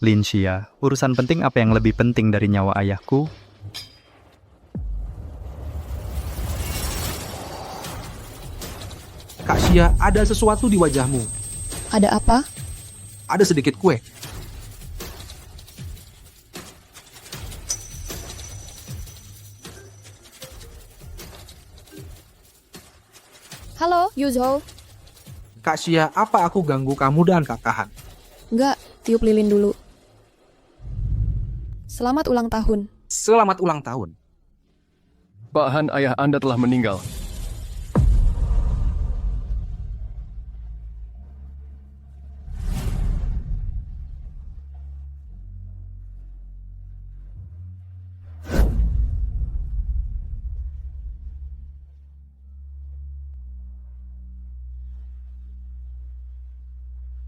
Lin Xia, urusan penting apa yang lebih penting dari nyawa ayahku? Kak Xia, ada sesuatu di wajahmu. Ada apa? Ada sedikit kue. Halo, Yuzhou. Kak Xia, apa aku ganggu kamu dan Kak Kahan? Enggak, tiup lilin dulu. Selamat ulang tahun. Selamat ulang tahun. Pak Han, ayah Anda telah meninggal.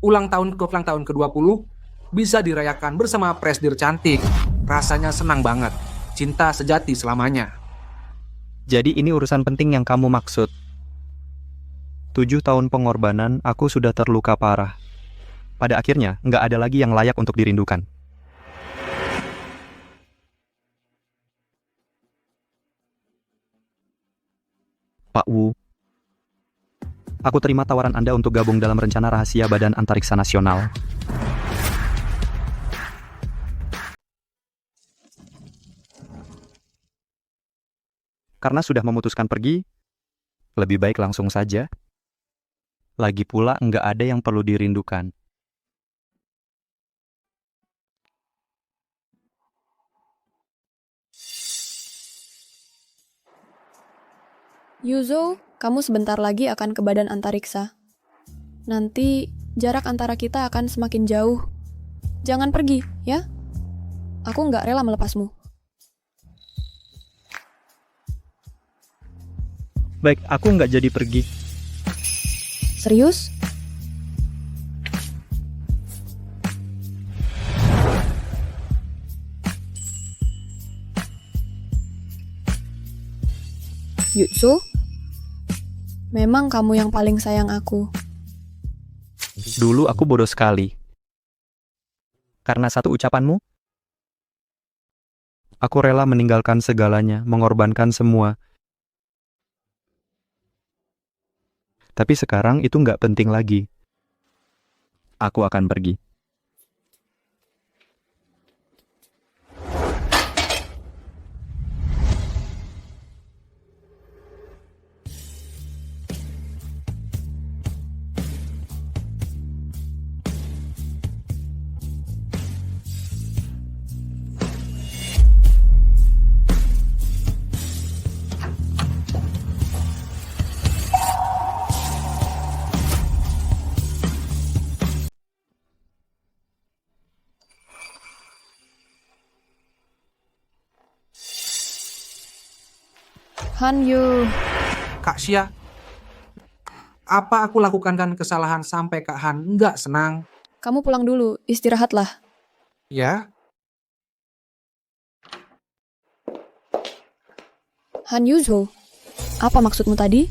Ulang tahun ke-20 bisa dirayakan bersama presdir cantik. Rasanya senang banget. Cinta sejati selamanya. Jadi ini urusan penting yang kamu maksud. 7 tahun pengorbanan, aku sudah terluka parah. Pada akhirnya, nggak ada lagi yang layak untuk dirindukan. Pak Wu, aku terima tawaran Anda untuk gabung dalam rencana rahasia Badan Antariksa Nasional. Karena sudah memutuskan pergi, lebih baik langsung saja. Lagi pula nggak ada yang perlu dirindukan. Yuzhou, kamu sebentar lagi akan ke Badan Antariksa. Nanti jarak antara kita akan semakin jauh. Jangan pergi, ya? Aku nggak rela melepasmu. Baik, aku nggak jadi pergi. Serius? Yutsu? Memang kamu yang paling sayang aku. Dulu aku bodoh sekali. Karena satu ucapanmu, aku rela meninggalkan segalanya, mengorbankan semua. Tapi sekarang itu nggak penting lagi. Aku akan pergi. Han Yu, Kak Xia, apa aku lakukan kesalahan sampai Kak Han nggak senang? kamu pulang dulu, istirahatlah. Ya, Han Yuzhou, apa maksudmu tadi?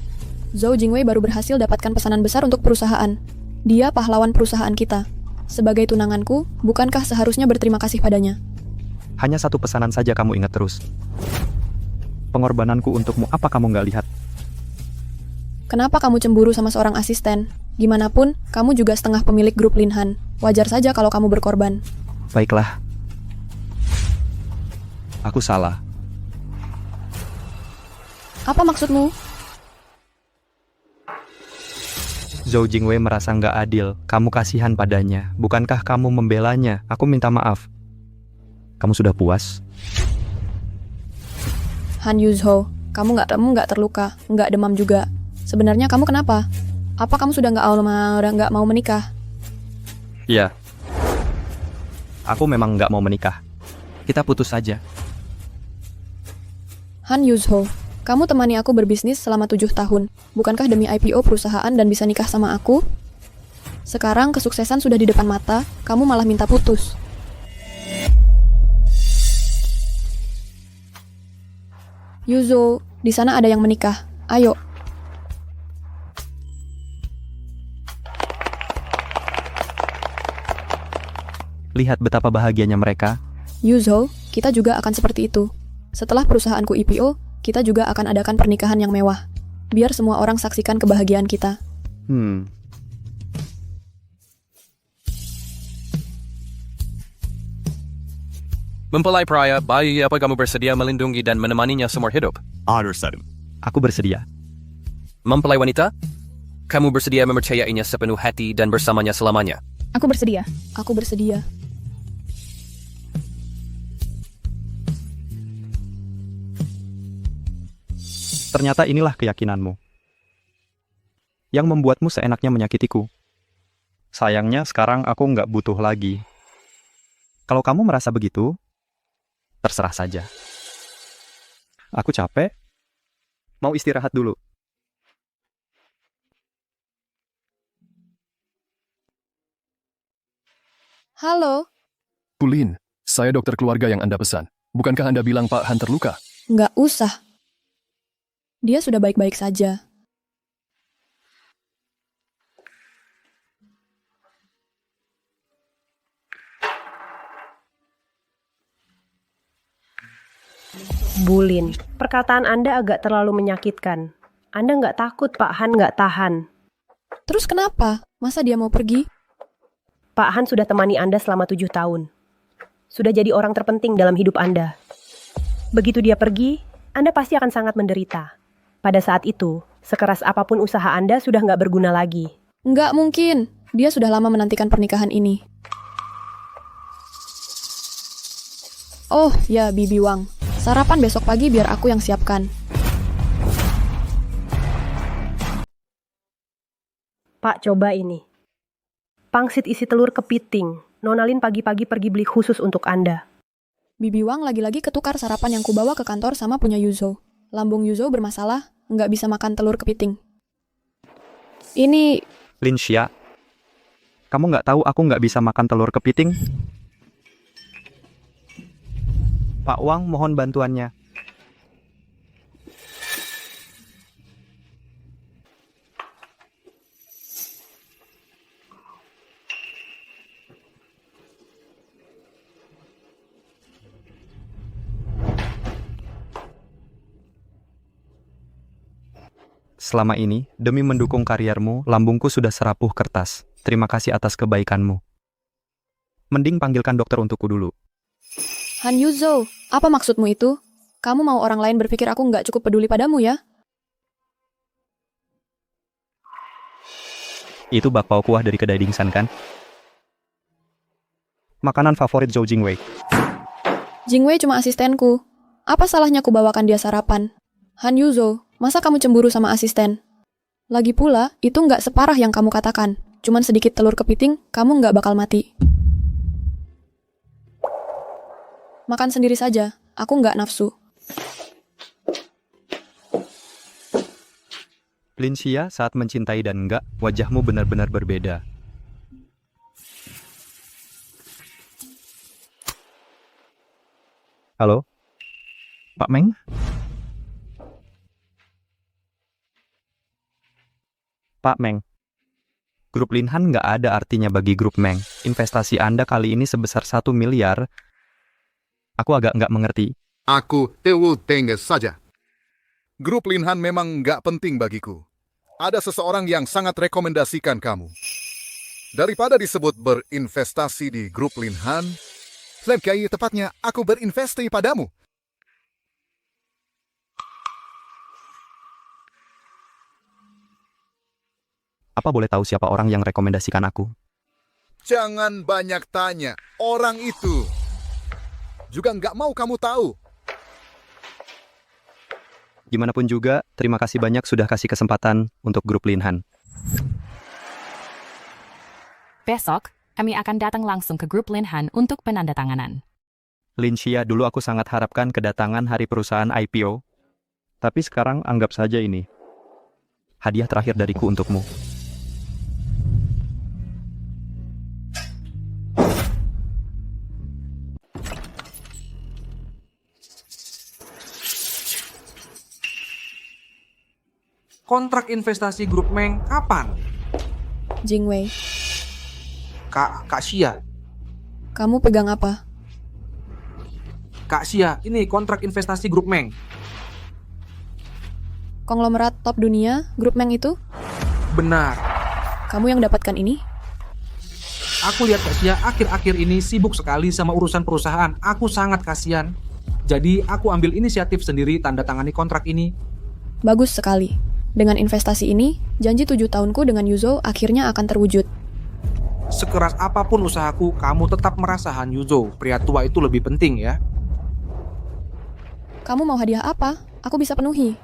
Zhou Jingwei baru berhasil dapatkan pesanan besar untuk perusahaan. Dia pahlawan perusahaan kita. Sebagai tunanganku, bukankah seharusnya berterima kasih padanya? Hanya satu pesanan saja kamu ingat terus. Pengorbananku untukmu, apa kamu nggak lihat? Kenapa kamu cemburu sama seorang asisten? Gimanapun, kamu juga setengah pemilik grup Linhan. Wajar saja kalau kamu berkorban. Baiklah. Aku salah. Apa maksudmu? Zhou Jingwei merasa nggak adil. Kamu kasihan padanya. Bukankah kamu membelanya? Aku minta maaf. Kamu sudah puas? Han Yuzhou, kamu nggak terluka, nggak demam juga. Sebenarnya kamu kenapa? Apa kamu sudah nggak mau menikah? Iya. Aku memang nggak mau menikah. Kita putus saja. Han Yuzhou, kamu temani aku berbisnis selama 7 tahun. Bukankah demi IPO perusahaan dan bisa nikah sama aku? Sekarang kesuksesan sudah di depan mata, kamu malah minta putus. Yuzhou, di sana ada yang menikah. Ayo. Lihat betapa bahagianya mereka. Yuzho, kita juga akan seperti itu. Setelah perusahaanku IPO, kita juga akan adakan pernikahan yang mewah. Biar semua orang saksikan kebahagiaan kita. Mempelai pria, bayi apa kamu bersedia melindungi dan menemaninya seumur hidup? Aku bersedia. Mempelai wanita, kamu bersedia mempercayainya sepenuh hati dan bersamanya selamanya? Aku bersedia. Aku bersedia. Ternyata inilah keyakinanmu. Yang membuatmu seenaknya menyakitiku. Sayangnya sekarang aku nggak butuh lagi. Kalau kamu merasa begitu, terserah saja. Aku capek. Mau istirahat dulu. Halo, Pulin, saya dokter keluarga yang Anda pesan. Bukankah Anda bilang Pak Han terluka? nggak usah. Dia sudah baik-baik saja. Bulin, perkataan Anda agak terlalu menyakitkan. Anda nggak takut Pak Han nggak tahan. Terus kenapa? Masa dia mau pergi? Pak Han sudah temani Anda selama 7 tahun. Sudah jadi orang terpenting dalam hidup Anda. Begitu dia pergi, Anda pasti akan sangat menderita. Pada saat itu, sekeras apapun usaha Anda sudah nggak berguna lagi. Nggak mungkin. Dia sudah lama menantikan pernikahan ini. Oh, ya Bibi Wang. Sarapan besok pagi biar aku yang siapkan. Pak, coba ini. Pangsit isi telur kepiting. Nonalin pagi-pagi pergi beli khusus untuk Anda. Bibi Wang lagi-lagi ketukar sarapan yang kubawa ke kantor sama punya Yuzho. Lambung Yuzho bermasalah, nggak bisa makan telur kepiting. Ini... Lin Xia, kamu nggak tahu aku nggak bisa makan telur kepiting? Pak Wang mohon bantuannya. Selama ini, demi mendukung kariermu, lambungku sudah serapuh kertas. Terima kasih atas kebaikanmu. Mending panggilkan dokter untukku dulu. Han Yuzho, apa maksudmu itu? Kamu mau orang lain berpikir aku nggak cukup peduli padamu ya? Itu bakpao kuah dari kedai Dingsan kan? Makanan favorit Zhou Jingwei. Jingwei cuma asistenku. Apa salahnya kubawakan dia sarapan? Han Yuzho, masa kamu cemburu sama asisten? Lagi pula, itu nggak separah yang kamu katakan. Cuman sedikit telur kepiting, kamu nggak bakal mati. Makan sendiri saja, aku nggak nafsu. Lin Xia saat mencintai dan enggak, wajahmu benar-benar berbeda. Halo? Pak Meng? Pak Meng, grup Linhan nggak ada artinya bagi grup Meng. Investasi Anda kali ini sebesar 1 miliar. Aku agak nggak mengerti. Aku Tewu Tenge saja. Grup Linhan memang nggak penting bagiku. Ada seseorang yang sangat rekomendasikan kamu. Daripada disebut berinvestasi di grup Linhan, lebih tepatnya aku berinvestasi padamu. Apa boleh tahu siapa orang yang rekomendasikan aku? Jangan banyak tanya. Orang itu juga nggak mau kamu tahu. Gimana pun juga, terima kasih banyak sudah kasih kesempatan untuk grup Linhan. Besok, kami akan datang langsung ke grup Linhan untuk penandatanganan. Lin Xia, dulu aku sangat harapkan kedatangan hari perusahaan IPO. Tapi sekarang anggap saja ini hadiah terakhir dariku untukmu. Kontrak investasi grup Meng kapan? Jingwei, Kak Xia. Kamu pegang apa? Kak Xia, ini kontrak investasi Grup Meng. Konglomerat top dunia, grup Meng itu? Benar. Kamu yang dapatkan ini? Aku lihat Kak Xia akhir-akhir ini sibuk sekali sama urusan perusahaan. Aku sangat kasihan. Jadi aku ambil inisiatif sendiri tanda tangani kontrak ini. Bagus sekali. Dengan investasi ini, janji 7 tahunku dengan Yuzo akhirnya akan terwujud. Sekeras apapun usahaku, kamu tetap merasa Han Yuzo, pria tua itu lebih penting ya. Kamu mau hadiah apa? Aku bisa penuhi.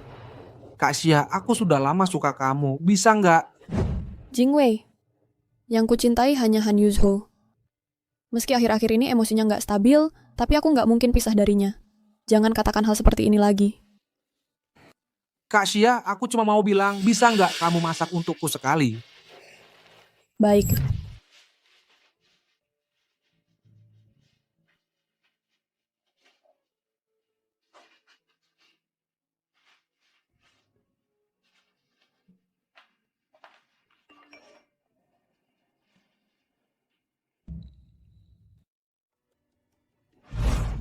Kak Xia, aku sudah lama suka kamu. Bisa nggak? Jingwei. Yang kucintai hanya Han Yuzo. Meski akhir-akhir ini emosinya nggak stabil, tapi aku nggak mungkin pisah darinya. Jangan katakan hal seperti ini lagi. Kak Xia, aku cuma mau bilang, bisa nggak kamu masak untukku sekali? Baik.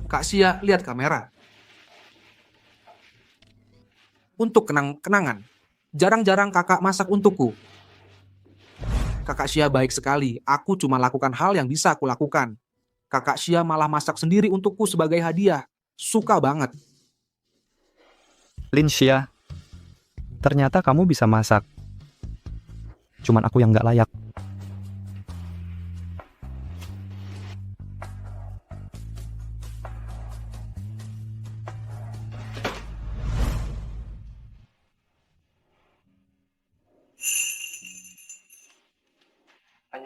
Kak Xia, lihat kamera. Untuk kenang-kenangan, jarang-jarang kakak masak untukku. Kakak Xia baik sekali, aku cuma lakukan hal yang bisa aku lakukan. Kakak Xia malah masak sendiri untukku sebagai hadiah. Suka banget. Lin Xia, ternyata kamu bisa masak. Cuman aku yang nggak layak.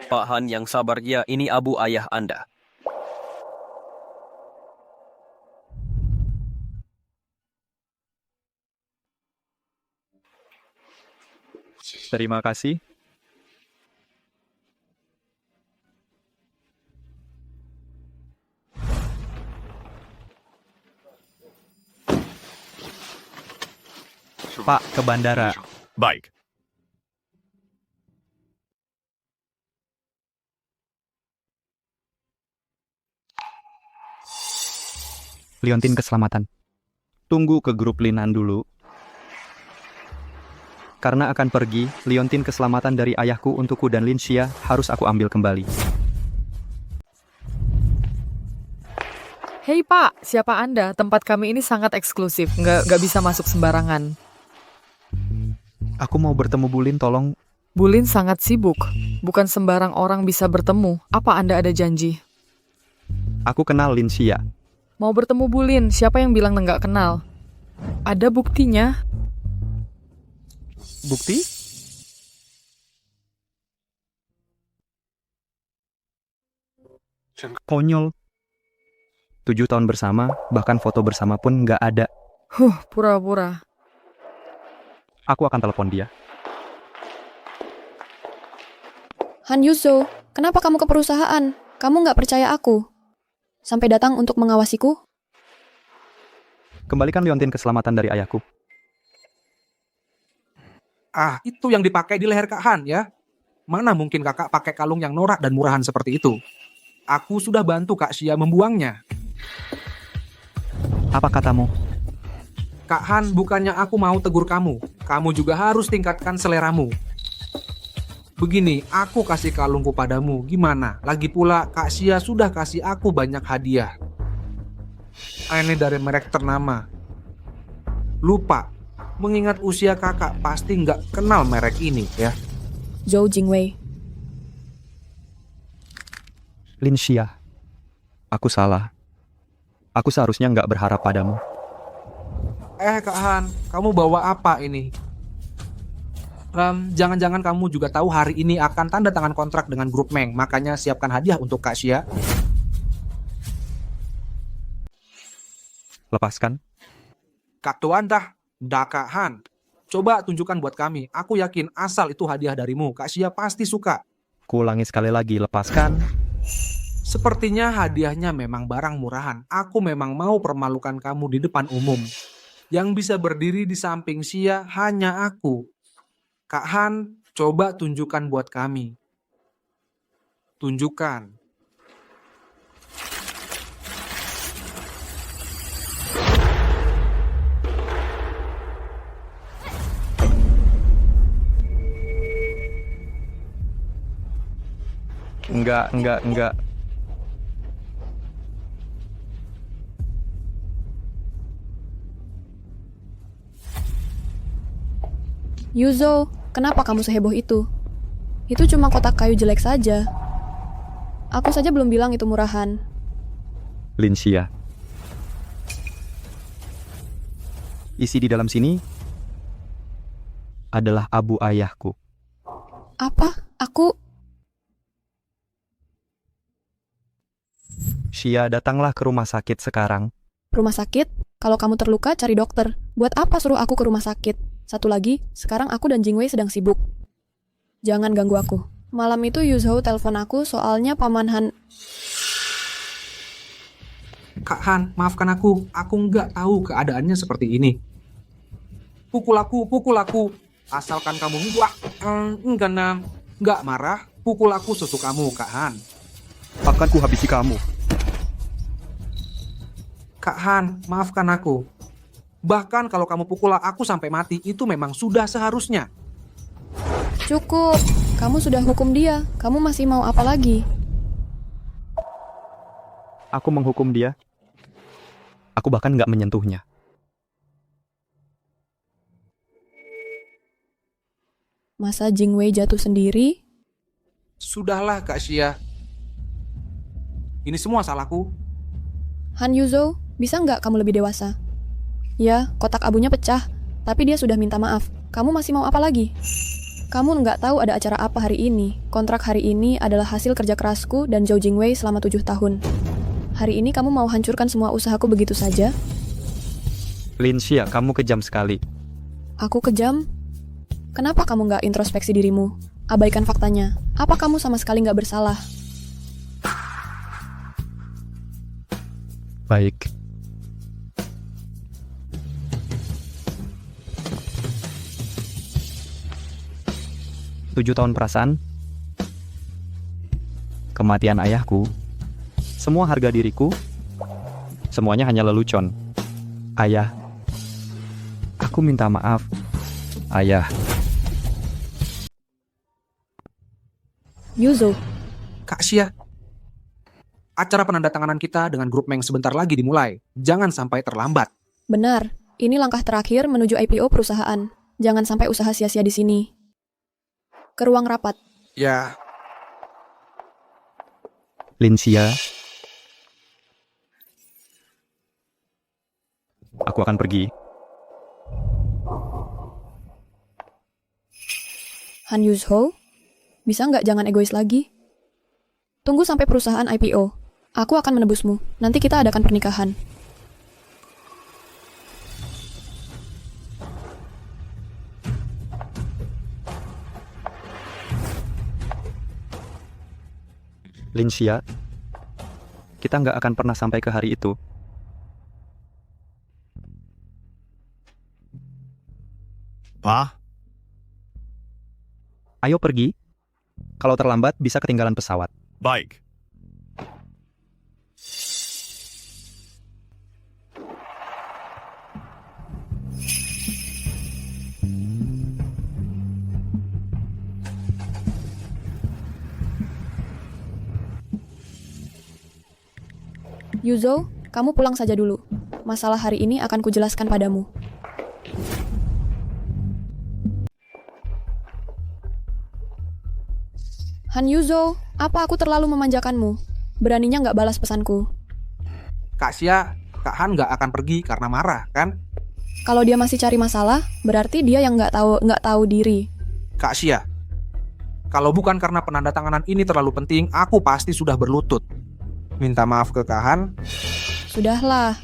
Pak Han yang sabar ya, ini abu ayah Anda. Terima kasih. Pak, ke bandara. Baik. Liontin keselamatan. Tunggu ke grup Linhan dulu. Karena akan pergi, liontin keselamatan dari ayahku untukku dan Lin Xia harus aku ambil kembali. Hei Pak, siapa Anda? Tempat kami ini sangat eksklusif, nggak bisa masuk sembarangan. Aku mau bertemu Bulin, tolong. Bulin sangat sibuk, bukan sembarang orang bisa bertemu. Apa Anda ada janji? Aku kenal Lin Xia. Mau bertemu Bulin, siapa yang bilang nggak kenal? Ada buktinya. Bukti? Konyol. 7 tahun bersama, bahkan foto bersama pun nggak ada. Pura-pura. Aku akan telepon dia. Han Yuzo, kenapa kamu ke perusahaan? Kamu nggak percaya aku? Sampai datang untuk mengawasiku? Kembalikan liontin keselamatan dari ayahku. Ah, itu yang dipakai di leher Kak Han ya. Mana mungkin kakak pakai kalung yang norak dan murahan seperti itu? Aku sudah bantu Kak Xia membuangnya. Apa katamu? Kak Han, bukannya aku mau tegur kamu. Kamu juga harus tingkatkan seleramu. Begini, aku kasih kalungku padamu. Gimana? Lagi pula Kak Xia sudah kasih aku banyak hadiah. Ini dari merek ternama. Lupa, mengingat usia kakak pasti nggak kenal merek ini ya. Zhou Jingwei. Lin Xia. Aku salah. Aku seharusnya nggak berharap padamu. Kak Han, kamu bawa apa ini? Jangan-jangan kamu juga tahu hari ini akan tanda tangan kontrak dengan grup Meng, makanya siapkan hadiah untuk Kak Xia. Lepaskan. Kak Tuan dah Kak Han. Coba tunjukkan buat kami. Aku yakin asal itu hadiah darimu, Kak Xia pasti suka. Kuulangi sekali lagi, lepaskan. Sepertinya hadiahnya memang barang murahan. Aku memang mau permalukan kamu di depan umum. Yang bisa berdiri di samping Xia hanya aku. Kak Han, coba tunjukkan buat kami. Tunjukkan. Enggak. Yuzo, kenapa kamu seheboh itu? Itu cuma kotak kayu jelek saja. Aku saja belum bilang itu murahan. Linsia. Isi di dalam sini adalah abu ayahku. Apa? Aku... Shia, datanglah ke rumah sakit sekarang. Rumah sakit? Kalau kamu terluka, cari dokter. Buat apa suruh aku ke rumah sakit? Satu lagi, sekarang aku dan Jingwei sedang sibuk. Jangan ganggu aku. Malam itu Yuzhou telepon aku soalnya Paman Han... Kak Han, maafkan aku. Aku nggak tahu keadaannya seperti ini. Pukul aku. Asalkan kamu nggak marah, pukul aku sesukamu, Kak Han. Akan kuhabisi kamu. Kak Han, maafkan aku. Bahkan kalau kamu pukul aku sampai mati, itu memang sudah seharusnya. Cukup, kamu sudah hukum dia. Kamu masih mau apa lagi? Aku menghukum dia. Aku bahkan nggak menyentuhnya. Masa Jingwei jatuh sendiri? Sudahlah, Kak Xia. Ini semua salahku. Han Yuzhou, bisa nggak kamu lebih dewasa? Ya, kotak abunya pecah, tapi dia sudah minta maaf. Kamu masih mau apa lagi? Kamu nggak tahu ada acara apa hari ini. Kontrak hari ini adalah hasil kerja kerasku dan Zhou Jingwei selama 7 tahun. Hari ini kamu mau hancurkan semua usahaku begitu saja? Linsia, kamu kejam sekali. Aku kejam? Kenapa kamu nggak introspeksi dirimu? Abaikan faktanya. Apa kamu sama sekali nggak bersalah? Baik. Tujuh tahun perasaan, kematian ayahku, semua harga diriku, semuanya hanya lelucon. Ayah, aku minta maaf. Ayah. Yuzhou, Kak Xia, acara penandatanganan kita dengan grup Meng sebentar lagi dimulai. Jangan sampai terlambat. benar. Ini langkah terakhir menuju IPO perusahaan. Jangan sampai usaha sia-sia di sini. Ke ruang rapat. Ya, Linsia, aku akan pergi. Han Yuzhou, bisa nggak jangan egois lagi? Tunggu sampai perusahaan IPO. Aku akan menebusmu. Nanti kita adakan pernikahan. Linsia, kita nggak akan pernah sampai ke hari itu. Pak? Ayo pergi. Kalau terlambat, bisa ketinggalan pesawat. Baik. Yuzhou, kamu pulang saja dulu. Masalah hari ini akan kujelaskan padamu. Han Yuzhou, apa aku terlalu memanjakanmu? Beraninya nggak balas pesanku. Kak Xia, Kak Han nggak akan pergi karena marah, kan? Kalau dia masih cari masalah, berarti dia yang nggak tahu diri. Kak Xia, kalau bukan karena penandatanganan ini terlalu penting, aku pasti sudah berlutut. Minta maaf ke Kak Han. Sudahlah.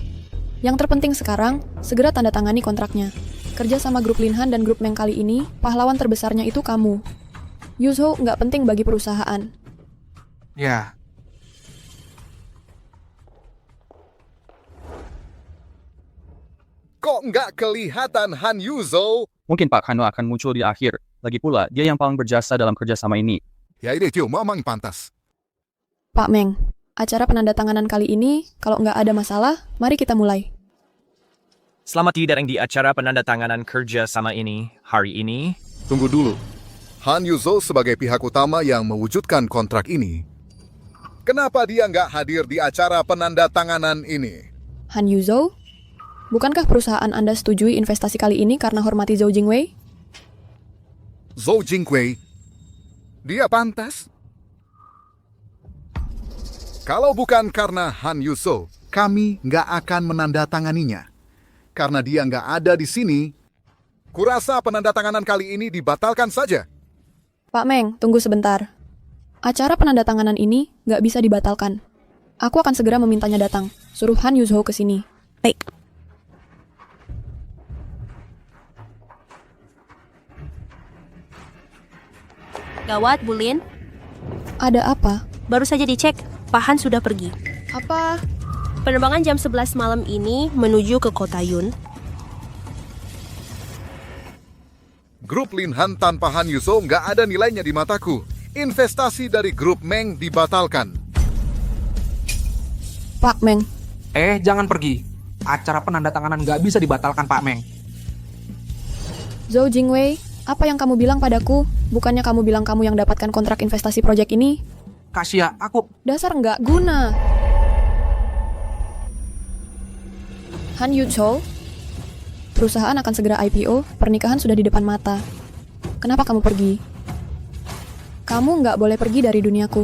Yang terpenting sekarang, segera tanda tangani kontraknya. Kerja sama grup Linhan dan grup Meng kali ini, pahlawan terbesarnya itu kamu. Yuzhou nggak penting bagi perusahaan. Ya, Kok nggak kelihatan Han Yuzhou? Mungkin Pak Hano akan muncul di akhir. Lagi pula, dia yang paling berjasa dalam kerjasama ini. Ya ini Tio, memang pantas. Pak Meng, acara penandatanganan kali ini, kalau nggak ada masalah, mari kita mulai. Selamat datang di acara penandatanganan kerja sama ini, hari ini. Tunggu dulu. Han Yuzhou sebagai pihak utama yang mewujudkan kontrak ini Kenapa dia nggak hadir di acara penandatanganan ini? Han Yuzhou, bukankah perusahaan Anda setujui investasi kali ini karena hormati Zhou Jingwei? Zhou Jingwei, dia pantas? Kalau bukan karena Han Yuzhou, kami nggak akan menandatanganinya. Karena dia nggak ada di sini, kurasa penandatanganan kali ini dibatalkan saja. Pak Meng, tunggu sebentar. Acara penandatanganan ini nggak bisa dibatalkan. Aku akan segera memintanya datang. Suruh Han Yuzhou ke sini. Baik. Gawat, Bulin. Ada apa? Baru saja dicek, Pak Han sudah pergi. Apa? Penerbangan jam 11 malam ini menuju ke kota Yun. Grup Linhan tanpa Han Yuzhou nggak ada nilainya di mataku. Investasi dari grup Meng dibatalkan. Pak Meng. Jangan pergi. Acara penandatanganan nggak bisa dibatalkan, Pak Meng. Zhou Jingwei, apa yang kamu bilang padaku? Bukannya kamu bilang kamu yang dapatkan kontrak investasi proyek ini? Kak Xia, aku... Dasar nggak guna. Han Yuzhou, perusahaan akan segera IPO, pernikahan sudah di depan mata. Kenapa kamu pergi? Kamu nggak boleh pergi dari duniaku.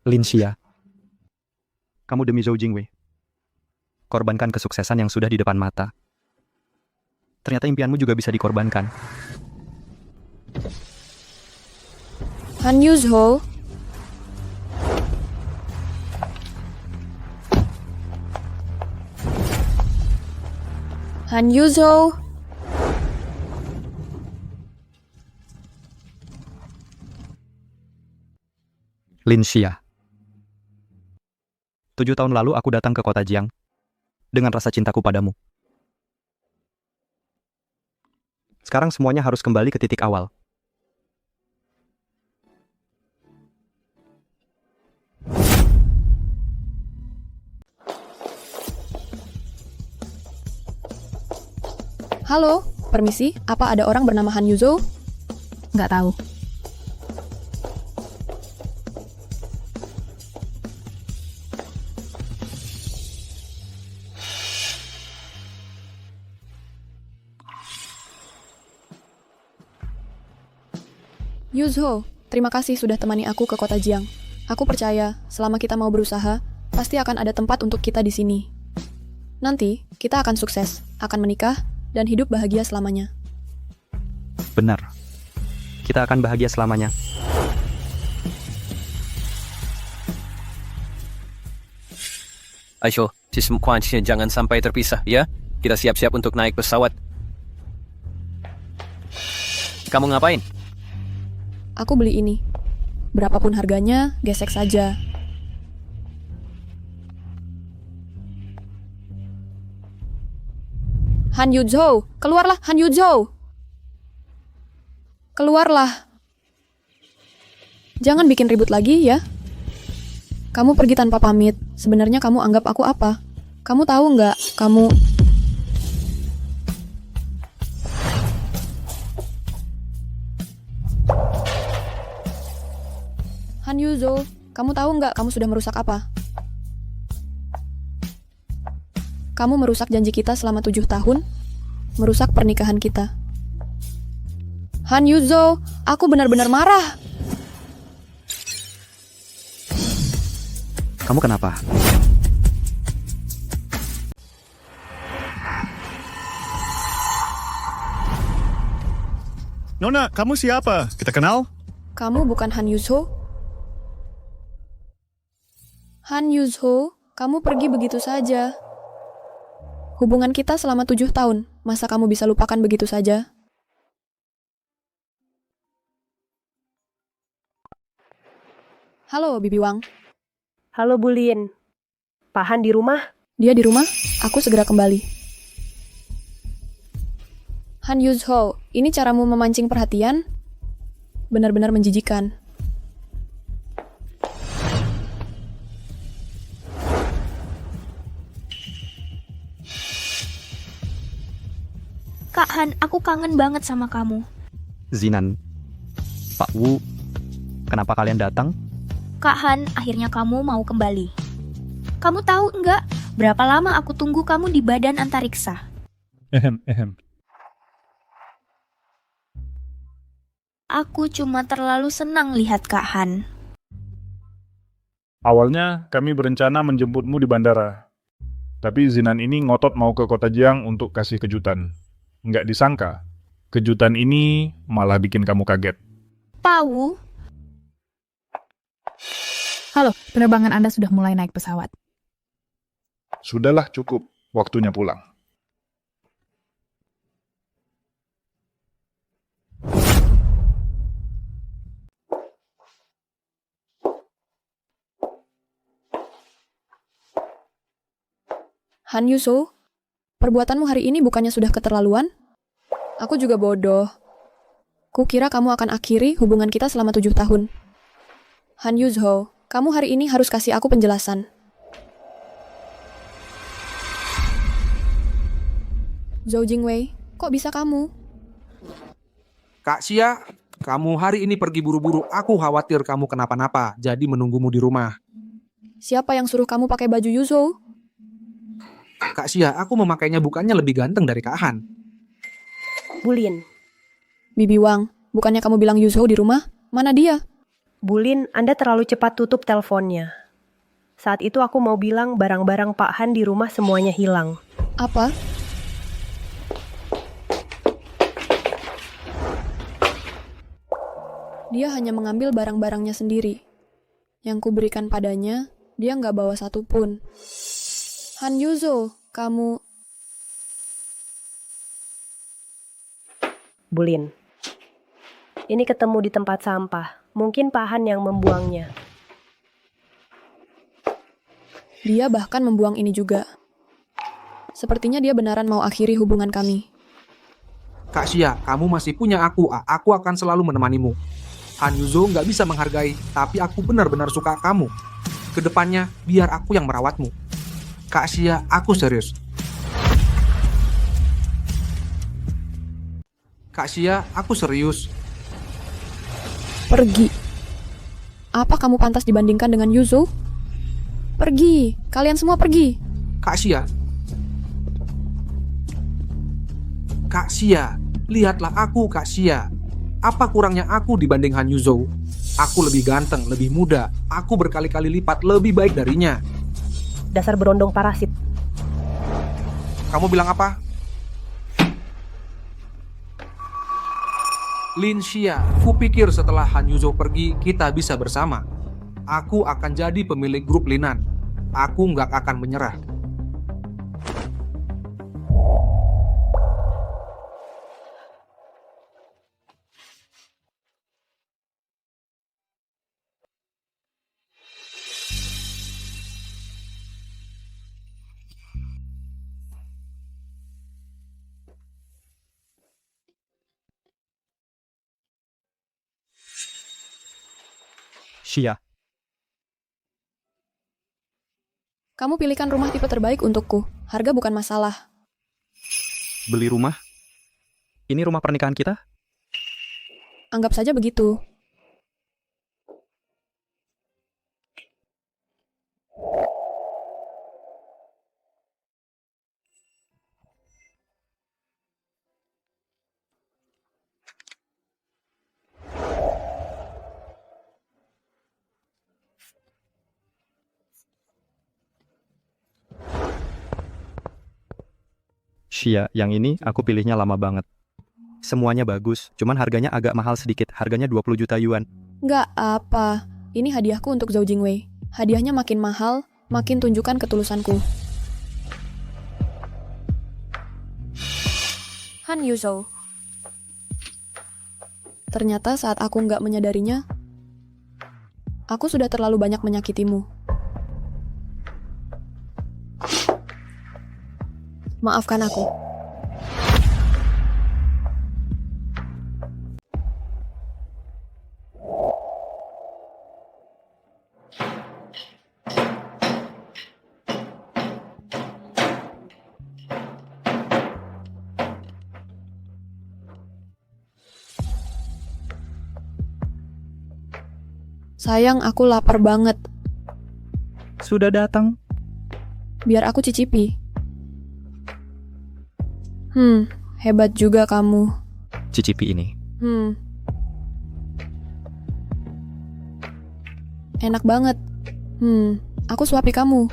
Lin Xia, kamu demi Zhou Jingwei. Korbankan kesuksesan yang sudah di depan mata. Ternyata impianmu juga bisa dikorbankan. Han Yuzhou. Han Yuzhou. Lin Xia. 7 tahun lalu aku datang ke kota Jiang dengan rasa cintaku padamu. Sekarang semuanya harus kembali ke titik awal. Halo, permisi, apa ada orang bernama Han Yuzhou? Nggak tahu. Yuzhou, terima kasih sudah temani aku ke kota Jiang. Aku percaya, selama kita mau berusaha, pasti akan ada tempat untuk kita di sini. Nanti, kita akan sukses, akan menikah, dan hidup bahagia selamanya. Benar. Kita akan bahagia selamanya. Aisho, kuncinya jangan sampai terpisah, ya? Kita siap-siap untuk naik pesawat. Kamu ngapain? Aku beli ini. Berapapun harganya, gesek saja. Han Yuzhou, keluarlah Han Yuzhou. Keluarlah. Jangan bikin ribut lagi ya. Kamu pergi tanpa pamit. Sebenarnya kamu anggap aku apa? Kamu tahu nggak? Han Yuzhou, kamu tahu nggak kamu sudah merusak apa? Kamu merusak janji kita selama 7 tahun, merusak pernikahan kita. Han Yuzhou, aku benar-benar marah. Kamu kenapa? Nona, kamu siapa? Kita kenal? Kamu bukan Han Yuzhou? Han Yuzhou, kamu pergi begitu saja. Hubungan kita selama 7 tahun, masa kamu bisa lupakan begitu saja? Halo, Bibi Wang. Halo, Bulin. Pak Han di rumah? Dia di rumah? Aku segera kembali. Han Yuzhou, Ini caramu memancing perhatian? Benar-benar menjijikan. Kak Han, aku kangen banget sama kamu. Zinan, Pak Wu, kenapa kalian datang? Kak Han, akhirnya kamu mau kembali. Kamu tahu enggak, berapa lama aku tunggu kamu di badan antariksa? Ehem. Aku cuma terlalu senang lihat Kak Han. Awalnya kami berencana menjemputmu di bandara. Tapi Zinan ini ngotot mau ke kota Jiang untuk kasih kejutan. Nggak disangka, kejutan ini malah bikin kamu kaget. Pau, Halo, penerbangan Anda sudah mulai naik pesawat. Sudahlah cukup, waktunya pulang. Han Yuso, perbuatanmu hari ini bukannya sudah keterlaluan? Aku juga bodoh. Kukira kamu akan akhiri hubungan kita selama 7 tahun. Han Yuso, kamu hari ini harus kasih aku penjelasan. Zhou Jingwei, kok bisa kamu? Kak Xia, kamu hari ini pergi buru-buru. Aku khawatir kamu kenapa-napa, jadi menunggumu di rumah. Siapa yang suruh kamu pakai baju Yuzo? Kak Xia, aku memakainya bukannya lebih ganteng dari Kak Han. Bulin. Bibi Wang, bukannya kamu bilang Yuzo di rumah? Mana dia? Bulin, Anda terlalu cepat tutup teleponnya. Saat itu aku mau bilang barang-barang Pak Han di rumah semuanya hilang. Apa? Dia hanya mengambil barang-barangnya sendiri. Yang kuberikan padanya, dia nggak bawa satu pun. Han Yuzo, kamu... Bulin. Ini ketemu di tempat sampah. Mungkin Pak Han yang membuangnya. Dia bahkan membuang ini juga. Sepertinya dia benaran mau akhiri hubungan kami. Kak Xia, kamu masih punya aku. Aku akan selalu menemanimu. Han Yuzo nggak bisa menghargai, tapi aku benar-benar suka kamu. Kedepannya, biar aku yang merawatmu. Kak Xia, aku serius. Kak Xia, aku serius. Pergi. Apa kamu pantas dibandingkan dengan Yuzo? Pergi. Kalian semua pergi. Kak Xia. Kak Xia, lihatlah aku, Kak Xia. Apa kurangnya aku dibanding Han Yuzo? Aku lebih ganteng, lebih muda. Aku berkali-kali lipat lebih baik darinya. Dasar berondong parasit. Kamu bilang apa? Lin Xia, kupikir setelah Han Yuzo pergi, kita bisa bersama. Aku akan jadi pemilik grup Linan. Aku nggak akan menyerah. Xia, Kamu pilihkan rumah tipe terbaik untukku. Harga bukan masalah. beli rumah? Ini rumah pernikahan kita? Anggap saja begitu. Xia, yang ini aku pilihnya lama banget. Semuanya bagus, cuman harganya agak mahal sedikit. Harganya 20 juta yuan. Nggak apa. Ini hadiahku untuk Zhou Jingwei. Hadiahnya makin mahal, makin tunjukkan ketulusanku. Han Yuzo. Ternyata saat aku nggak menyadarinya, aku sudah terlalu banyak menyakitimu. Maafkan aku. Sayang, aku lapar banget. Sudah datang. Biar aku cicipi. Hebat juga kamu. Cicipi ini. Enak banget. Aku suapi kamu.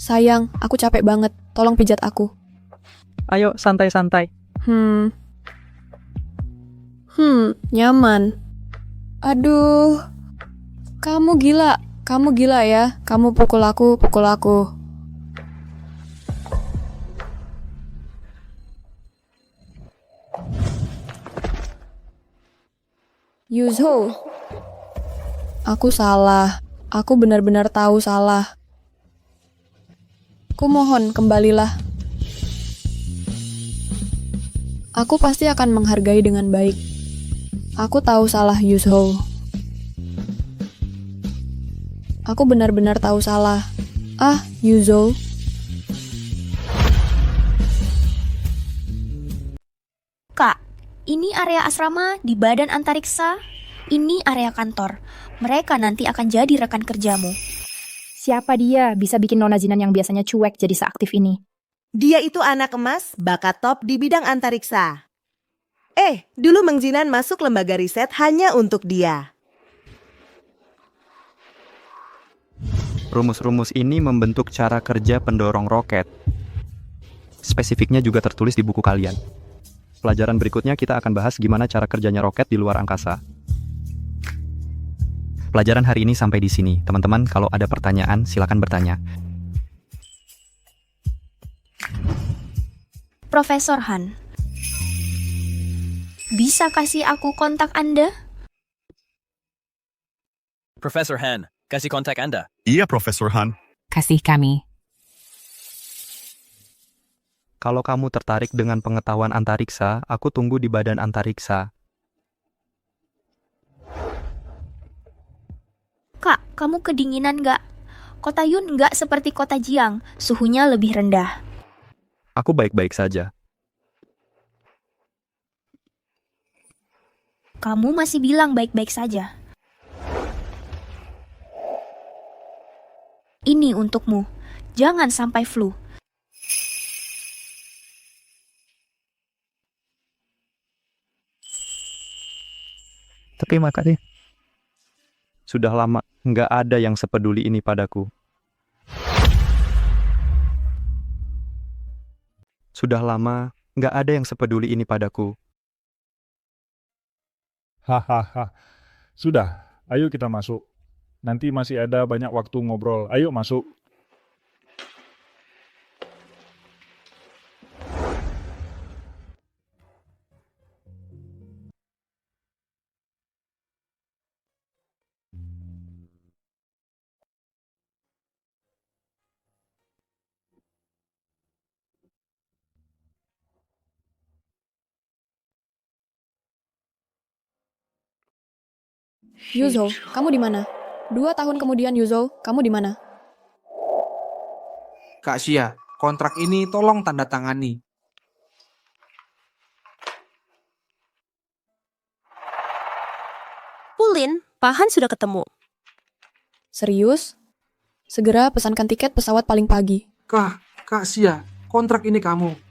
Sayang, aku capek banget. Tolong pijat aku. Ayo, santai-santai. Nyaman. Aduh. Kamu gila. Kamu gila ya. Kamu pukul aku, pukul aku. Yuzho. Aku salah. Aku benar-benar tahu salah. Kumohon, kembalilah. Aku pasti akan menghargai dengan baik. Aku tahu salah, Yuzho. Aku benar-benar tahu salah. Yuzho. Kak, ini area asrama di Badan Antariksa. Ini area kantor. Mereka nanti akan jadi rekan kerjamu. Siapa dia bisa bikin Nona Zinan yang biasanya cuek jadi seaktif ini? Dia itu anak emas, bakat top di bidang antariksa. Dulu Meng Zinan masuk lembaga riset hanya untuk dia. Rumus-rumus ini membentuk cara kerja pendorong roket. Spesifiknya juga tertulis di buku kalian. Pelajaran berikutnya kita akan bahas gimana cara kerjanya roket di luar angkasa. Pelajaran hari ini sampai di sini. Teman-teman, kalau ada pertanyaan, silakan bertanya. Profesor Han, bisa kasih aku kontak Anda? Profesor Han, kasih kontak Anda. Iya, Profesor Han. Kasih kami. Kalau kamu tertarik dengan pengetahuan antariksa, aku tunggu di Badan Antariksa. Kak, kamu kedinginan nggak? Kota Yun nggak seperti kota Jiang, suhunya lebih rendah. Aku baik-baik saja. Kamu masih bilang baik-baik saja. Ini untukmu. Jangan sampai flu. Tapi makasih. Sudah lama, nggak ada yang sepeduli ini padaku. Sudah lama, nggak ada yang sepeduli ini padaku. Hahaha. Sudah, ayo kita masuk. Nanti masih ada banyak waktu ngobrol. Ayo masuk. Yuzho, kamu di mana? 2 tahun kemudian, Yuzho, kamu di mana? Kak Xia, kontrak ini tolong tanda tangani. Pulin, Pak Han sudah ketemu. Serius? Segera pesankan tiket pesawat paling pagi. Kak Xia, kontrak ini kamu.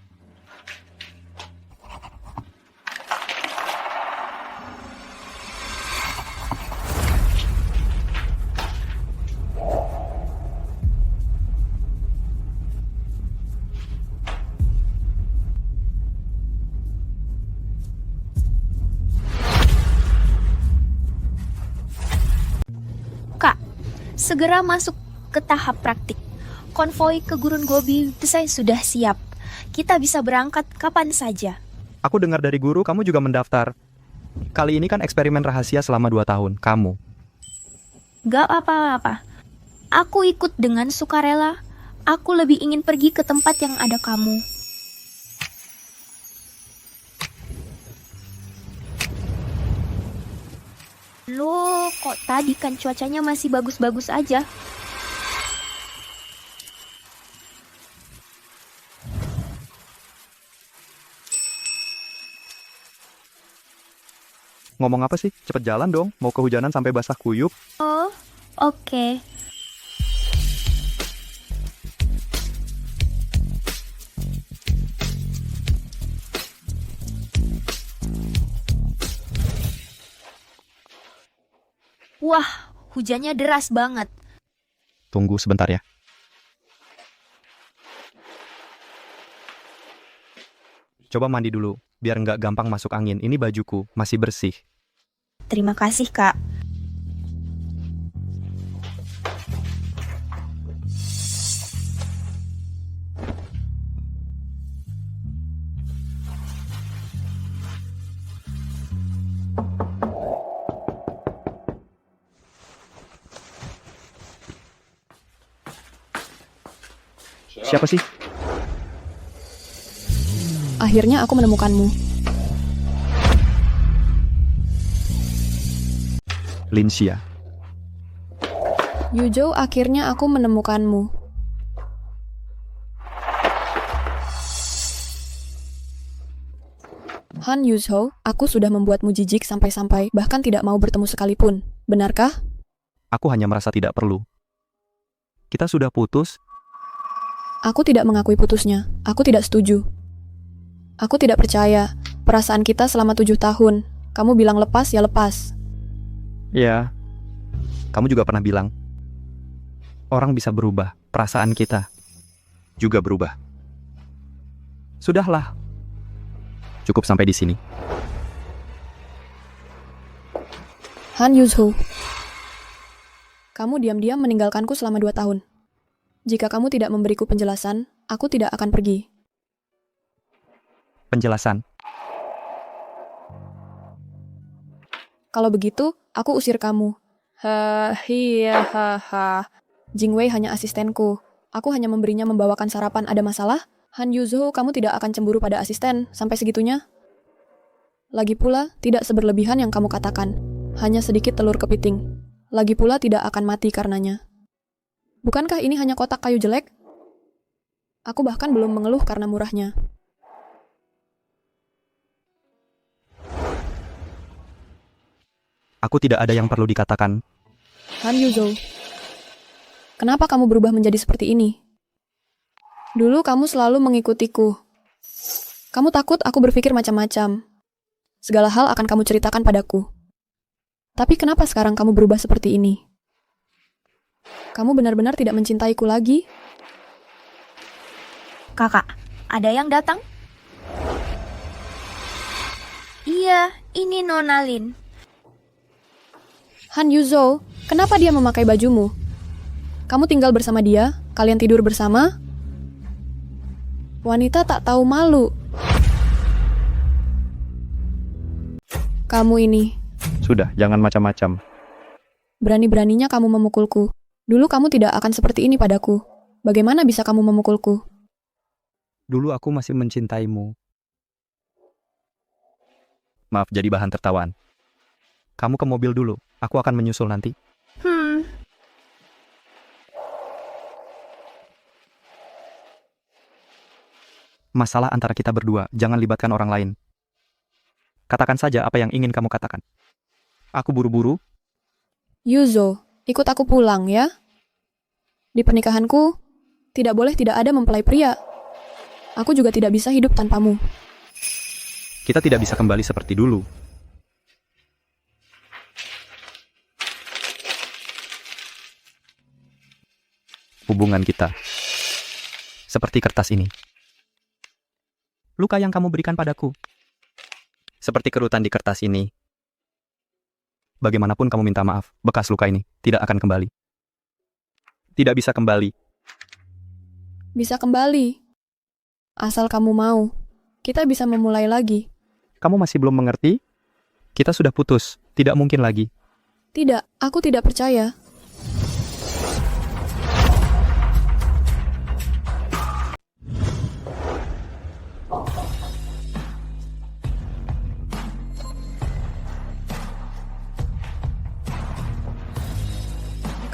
Segera masuk ke tahap praktik. Konvoi ke Gurun Gobi desain sudah siap. Kita bisa berangkat kapan saja. Aku dengar dari guru kamu juga mendaftar. Kali ini kan eksperimen rahasia selama 2 tahun. Kamu. Gak apa-apa. Aku ikut dengan sukarela. Aku lebih ingin pergi ke tempat yang ada kamu. Loh, kok tadi kan cuacanya masih bagus-bagus aja? Ngomong apa sih? Cepet jalan dong, mau kehujanan sampai basah kuyup. Oh, oke. Wah, hujannya deras banget. Tunggu sebentar ya. Coba mandi dulu, biar nggak gampang masuk angin. Ini bajuku, masih bersih. Terima kasih, Kak. Siapa sih? Akhirnya aku menemukanmu. Linsia. Yuzhou, akhirnya aku menemukanmu. Han Yuzhou, aku sudah membuatmu jijik sampai-sampai bahkan tidak mau bertemu sekalipun. Benarkah? Aku hanya merasa tidak perlu. Kita sudah putus. Aku tidak mengakui putusnya. Aku tidak setuju. Aku tidak percaya. Perasaan kita selama 7 tahun. Kamu bilang lepas, ya lepas. Ya. Kamu juga pernah bilang, orang bisa berubah. Perasaan kita juga berubah. Sudahlah. Cukup sampai di sini. Han Yuzhou, kamu diam-diam meninggalkanku selama 2 tahun. Jika kamu tidak memberiku penjelasan, aku tidak akan pergi. Penjelasan? Kalau begitu, aku usir kamu. Jingwei hanya asistenku. Aku hanya memberinya membawakan sarapan. Ada masalah? Han Yuzhou, kamu tidak akan cemburu pada asisten sampai segitunya? Lagi pula, tidak seberlebihan yang kamu katakan. Hanya sedikit telur kepiting. Lagi pula tidak akan mati karenanya. Bukankah ini hanya kotak kayu jelek? Aku bahkan belum mengeluh karena murahnya. Aku tidak ada yang perlu dikatakan. Han Yuzhou, kenapa kamu berubah menjadi seperti ini? Dulu kamu selalu mengikutiku. Kamu takut aku berpikir macam-macam. Segala hal akan kamu ceritakan padaku. Tapi kenapa sekarang kamu berubah seperti ini? Kamu benar-benar tidak mencintaiku lagi? Kakak, ada yang datang? Iya, ini Nona Lin. Han Yuzhou, kenapa dia memakai bajumu? Kamu tinggal bersama dia? Kalian tidur bersama? Wanita tak tahu malu. Kamu ini. Sudah, jangan macam-macam. Berani-beraninya kamu memukulku. Dulu kamu tidak akan seperti ini padaku. Bagaimana bisa kamu memukulku? Dulu aku masih mencintaimu. Maaf jadi bahan tertawaan. Kamu ke mobil dulu. Aku akan menyusul nanti. Masalah antara kita berdua, jangan libatkan orang lain. Katakan saja apa yang ingin kamu katakan. Aku buru-buru. Yuzhou, ikut aku pulang ya. Di pernikahanku, tidak boleh tidak ada mempelai pria. Aku juga tidak bisa hidup tanpamu. Kita tidak bisa kembali seperti dulu. Hubungan kita seperti kertas ini. Luka yang kamu berikan padaku seperti kerutan di kertas ini. Bagaimanapun kamu minta maaf, bekas luka ini tidak akan kembali. Tidak bisa kembali. Bisa kembali. Asal kamu mau, kita bisa memulai lagi. Kamu masih belum mengerti? Kita sudah putus, tidak mungkin lagi. Tidak, aku tidak percaya.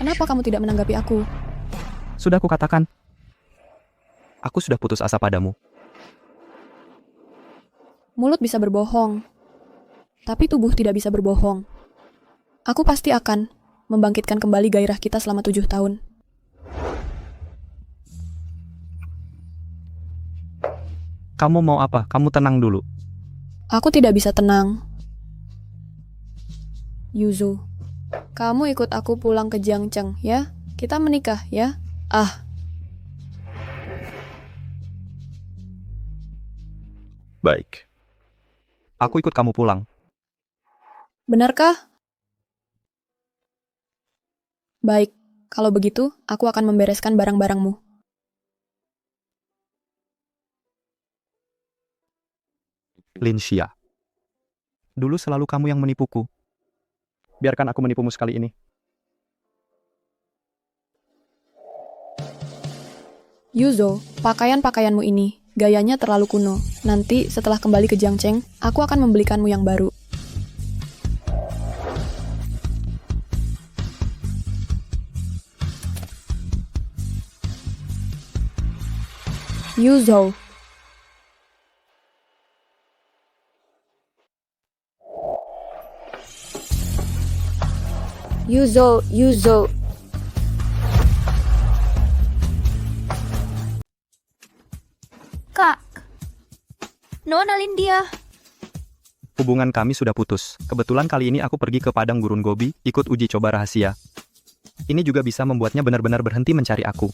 Kenapa kamu tidak menanggapi aku? Sudah aku katakan. Aku sudah putus asa padamu. Mulut bisa berbohong. tapi tubuh tidak bisa berbohong. Aku pasti akan membangkitkan kembali gairah kita selama 7 tahun. Kamu mau apa? Kamu tenang dulu. Aku tidak bisa tenang. Yuzo, kamu ikut aku pulang ke Jiangcheng, ya? Kita menikah, ya? Baik. Aku ikut kamu pulang. Benarkah? Baik, kalau begitu, aku akan membereskan barang-barangmu. Lin Xia. Dulu selalu kamu yang menipuku. Biarkan aku menipumu sekali ini. Yuzo, pakaian-pakaianmu ini, gayanya terlalu kuno. Nanti setelah kembali ke Jiangcheng, aku akan membelikanmu yang baru. Yuzo. Yuzo. Kak, Nona Lindia. Hubungan kami sudah putus. Kebetulan kali ini aku pergi ke Padang Gurun Gobi, ikut uji coba rahasia. Ini juga bisa membuatnya benar-benar berhenti mencari aku.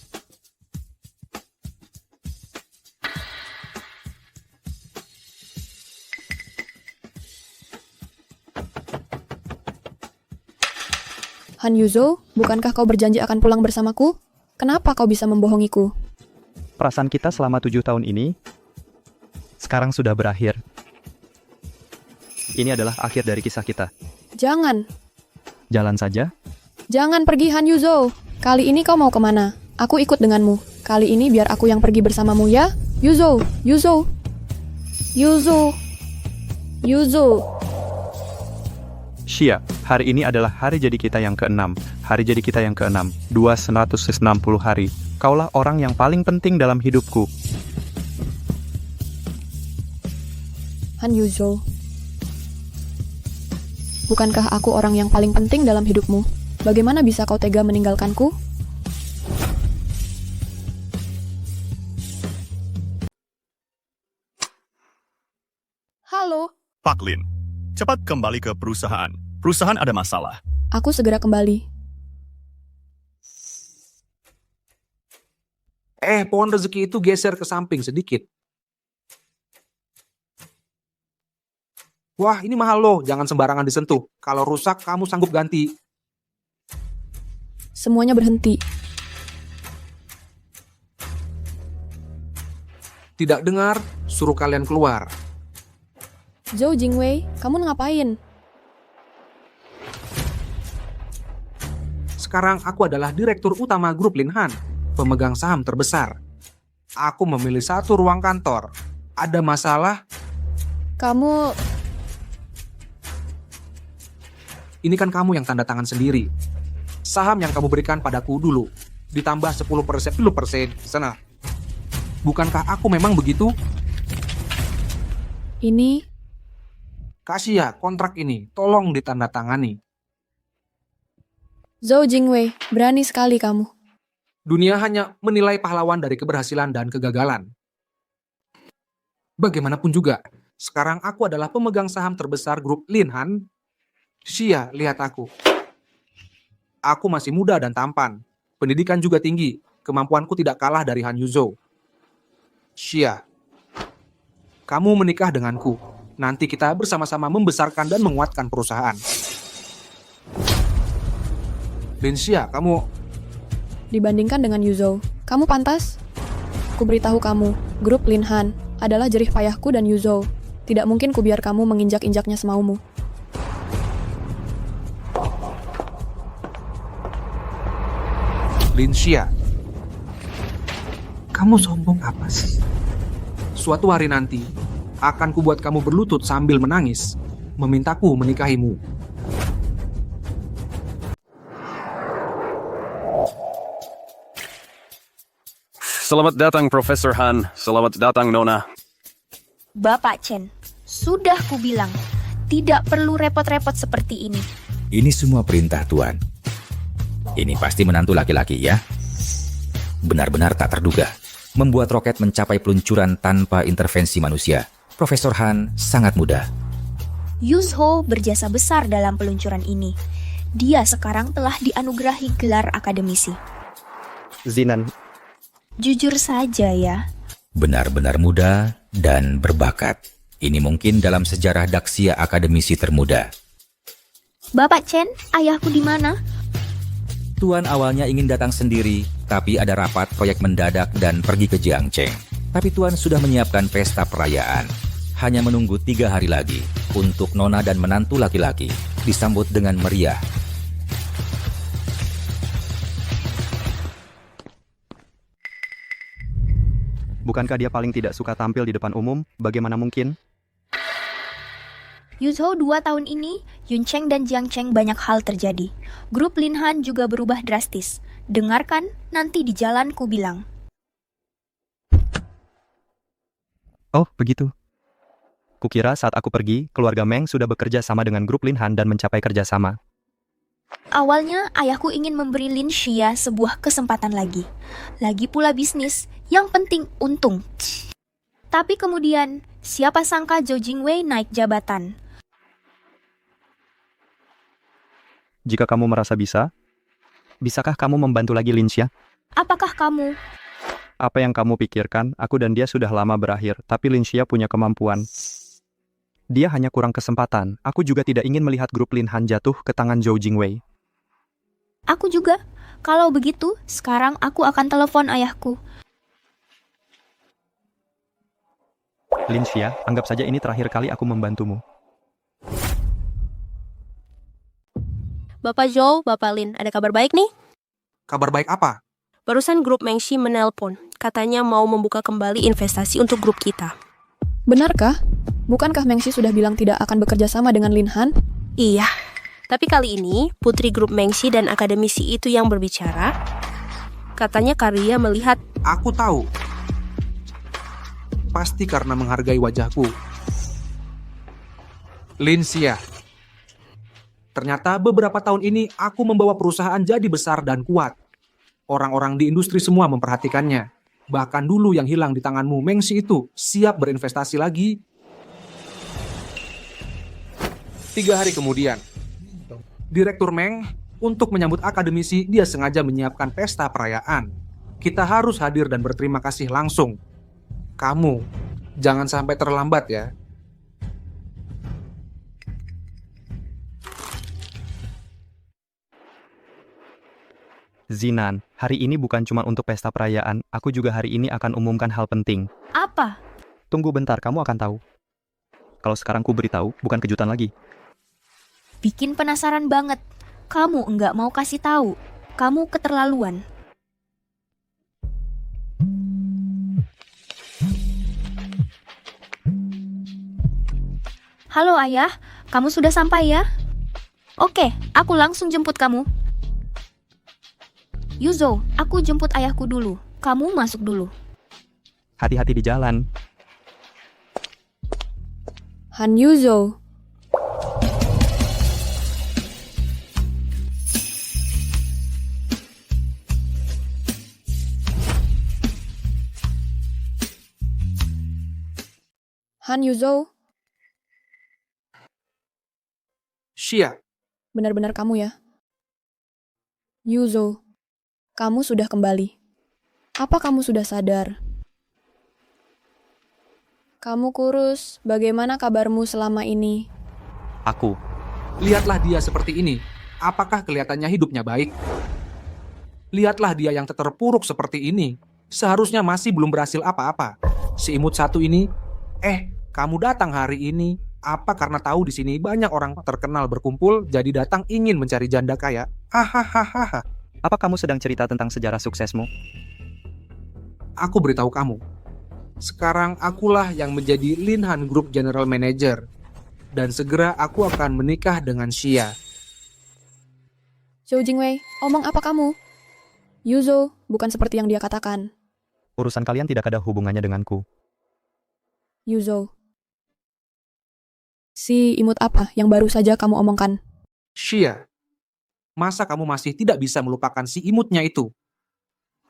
Han Yuzo, bukankah kau berjanji akan pulang bersamaku? Kenapa kau bisa membohongiku? Perasaan kita selama 7 tahun ini, sekarang sudah berakhir. Ini adalah akhir dari kisah kita. Jangan. Jalan saja. Jangan pergi, Han Yuzo. Kali ini kau mau kemana? Aku ikut denganmu. Kali ini biar aku yang pergi bersamamu, ya? Yuzo. Xia, hari ini adalah hari jadi kita yang ke-6. Hari jadi kita yang ke-6. 260 hari. Kaulah orang yang paling penting dalam hidupku. Han Yuzo. Bukankah aku orang yang paling penting dalam hidupmu? Bagaimana bisa kau tega meninggalkanku? Halo. Pak Lin, cepat kembali ke perusahaan. Perusahaan ada masalah. Aku segera kembali. Pohon rezeki itu geser ke samping sedikit. Wah, ini mahal loh, jangan sembarangan disentuh. Kalau rusak, kamu sanggup ganti. Semuanya berhenti. Tidak dengar, suruh kalian keluar. Zhou Jingwei, kamu ngapain? Sekarang aku adalah direktur utama grup Linhan, pemegang saham terbesar. Aku memilih 1 ruang kantor. Ada masalah? Kamu... Ini kan kamu yang tanda tangan sendiri. Saham yang kamu berikan padaku dulu, ditambah 10%, sana. Bukankah aku memang begitu? Ini... Kasih ya kontrak ini, tolong ditandatangani. Zhou Jingwei, berani sekali kamu. Dunia hanya menilai pahlawan dari keberhasilan dan kegagalan. Bagaimanapun juga, sekarang aku adalah pemegang saham terbesar grup Linhan. Xia, lihat aku. Aku masih muda dan tampan. Pendidikan juga tinggi. Kemampuanku tidak kalah dari Han Yuzo. Xia, kamu menikah denganku. Nanti kita bersama-sama membesarkan dan menguatkan perusahaan. Lin Xia, kamu... Dibandingkan dengan Yuzo, kamu pantas? Kuberitahu kamu, grup Linhan adalah jerih payahku dan Yuzo. Tidak mungkin kubiar kamu menginjak-injaknya semaumu. Lin Xia, kamu sombong apa sih? Suatu hari nanti, akan kubuat kamu berlutut sambil menangis, memintaku menikahimu. Selamat datang, Profesor Han. Selamat datang, Nona. Bapak Chen, sudah kubilang, Tidak perlu repot-repot seperti ini. Ini semua perintah Tuan. Ini pasti menantu laki-laki ya? Benar-benar tak terduga. Membuat roket mencapai peluncuran tanpa intervensi manusia. Profesor Han sangat mudah. Yuzho berjasa besar dalam peluncuran ini. Dia sekarang telah dianugerahi gelar akademisi. Zinan, Jujur saja ya. Benar-benar muda dan berbakat. Ini mungkin dalam sejarah Daxia akademisi termuda. Bapak Chen, ayahku di mana? Tuan awalnya ingin datang sendiri, tapi ada rapat proyek mendadak dan pergi ke Jiangcheng. Tapi Tuan sudah menyiapkan pesta perayaan. Hanya menunggu 3 hari lagi untuk nona dan menantu laki-laki disambut dengan meriah. bukankah dia paling tidak suka tampil di depan umum? Bagaimana mungkin? Yuzhou 2 tahun ini, Yuncheng dan Jiangcheng banyak hal terjadi. Grup Linhan juga berubah drastis. Dengarkan, nanti di jalan ku bilang. Oh, begitu. Kukira saat aku pergi, keluarga Meng sudah bekerja sama dengan grup Linhan dan mencapai kerjasama. Awalnya, ayahku ingin memberi Lin Xia sebuah kesempatan lagi. Lagi pula bisnis, yang penting untung. Tapi kemudian, siapa sangka Zhou Jingwei naik jabatan. Jika kamu merasa bisa, bisakah kamu membantu lagi Lin Xia? Apakah kamu? Apa yang kamu pikirkan, aku dan dia sudah lama berakhir, tapi Lin Xia punya kemampuan. Dia hanya kurang kesempatan. Aku juga tidak ingin melihat grup Linhan jatuh ke tangan Zhou Jingwei. Aku juga. Kalau begitu, sekarang aku akan telepon ayahku. Lin Xia, anggap saja ini terakhir kali aku membantumu. Bapak Zhou, Bapak Lin, ada kabar baik nih? Kabar baik apa? Barusan grup Mengxi menelpon. Katanya mau membuka kembali investasi untuk grup kita. Benarkah? Bukankah Mengxi sudah bilang tidak akan bekerja sama dengan Linhan? Iya. Tapi kali ini, putri grup Mengxi dan akademisi itu yang berbicara. Katanya Karya melihat... Aku tahu. Pasti karena menghargai wajahku. Lin Xia. Ternyata beberapa tahun ini aku membawa perusahaan jadi besar dan kuat. Orang-orang di industri semua memperhatikannya. Bahkan dulu yang hilang di tanganmu, Mengxi itu, siap berinvestasi lagi. 3 hari kemudian, Direktur Meng, untuk menyambut akademisi, dia sengaja menyiapkan pesta perayaan. Kita harus hadir dan berterima kasih langsung. Kamu, jangan sampai terlambat ya. Zinan, hari ini bukan cuma untuk pesta perayaan, aku juga hari ini akan umumkan hal penting. Apa? Tunggu bentar, kamu akan tahu. Kalau sekarang ku beritahu, bukan kejutan lagi. Bikin penasaran banget. Kamu enggak mau kasih tahu. Kamu keterlaluan. Halo ayah, kamu sudah sampai ya? Oke, aku langsung jemput kamu. Yuzhou, aku jemput ayahku dulu. Kamu masuk dulu. Hati-hati di jalan. Han Yuzhou. Han Yuzhou. Xia. Benar-benar kamu ya? Yuzhou, kamu sudah kembali. Apa kamu sudah sadar? Kamu kurus, bagaimana kabarmu selama ini? Aku. Lihatlah dia seperti ini. Apakah kelihatannya hidupnya baik? Lihatlah dia yang terpuruk seperti ini. Seharusnya masih belum berhasil apa-apa. Si imut satu ini, kamu datang hari ini. Apa karena tahu di sini banyak orang terkenal berkumpul, jadi datang ingin mencari janda kaya? Hahaha. Apa kamu sedang cerita tentang sejarah suksesmu? Aku beritahu kamu. Sekarang akulah yang menjadi Linhan Group General Manager. Dan segera aku akan menikah dengan Xia. Zhou Jingwei, omong apa kamu? Yuzhou, bukan seperti yang dia katakan. Urusan kalian tidak ada hubungannya denganku. Yuzhou. Si imut apa yang baru saja kamu omongkan? Xia, masa kamu masih tidak bisa melupakan si imutnya itu?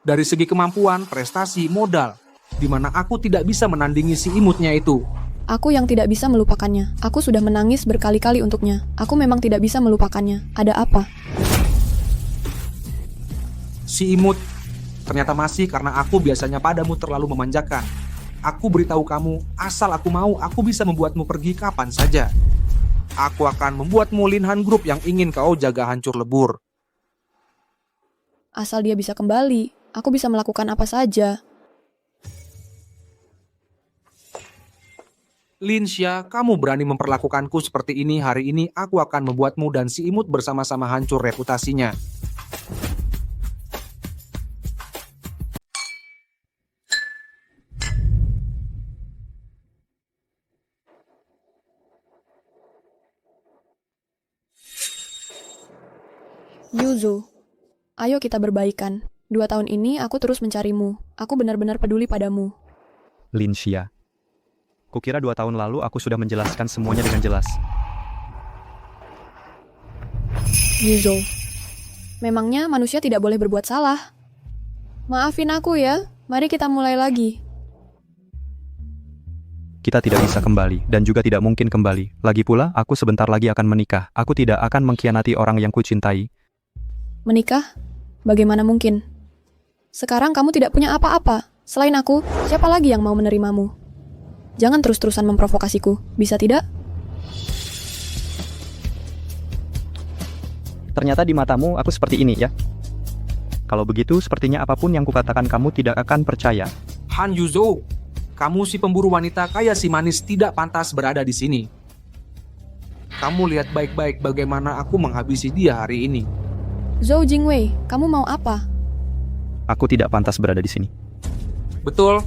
Dari segi kemampuan, prestasi, modal, di mana aku tidak bisa menandingi si imutnya itu. Aku yang tidak bisa melupakannya. Aku sudah menangis berkali-kali untuknya. Aku memang tidak bisa melupakannya. Ada apa? Si imut, ternyata masih karena aku biasanya padamu terlalu memanjakan. Aku beritahu kamu, asal aku mau, aku bisa membuatmu pergi kapan saja. Aku akan membuatmu Linhan Group yang ingin kau jaga hancur lebur. Asal dia bisa kembali, aku bisa melakukan apa saja. Lin Xia, kamu berani memperlakukanku seperti ini hari ini, aku akan membuatmu dan si imut bersama-sama hancur reputasinya. Yuzo, ayo kita berbaikan. 2 tahun ini aku terus mencarimu. Aku benar-benar peduli padamu. Lin Xia. Kukira 2 tahun lalu aku sudah menjelaskan semuanya dengan jelas. Yuzo, memangnya manusia tidak boleh berbuat salah? Maafin aku ya, mari kita mulai lagi. Kita tidak bisa kembali, dan juga tidak mungkin kembali. Lagi pula, aku sebentar lagi akan menikah. Aku tidak akan mengkhianati orang yang kucintai. Menikah? Bagaimana mungkin? Sekarang kamu tidak punya apa-apa. Selain aku, siapa lagi yang mau menerimamu? Jangan terus-terusan memprovokasiku, bisa tidak? Ternyata di matamu aku seperti ini ya. Kalau begitu, sepertinya apapun yang kukatakan kamu tidak akan percaya. Han Yuzo, kamu si pemburu wanita kaya si manis tidak pantas berada di sini. Kamu lihat baik-baik bagaimana aku menghabisi dia hari ini. Zhou Jingwei, kamu mau apa? Aku tidak pantas berada di sini. Betul.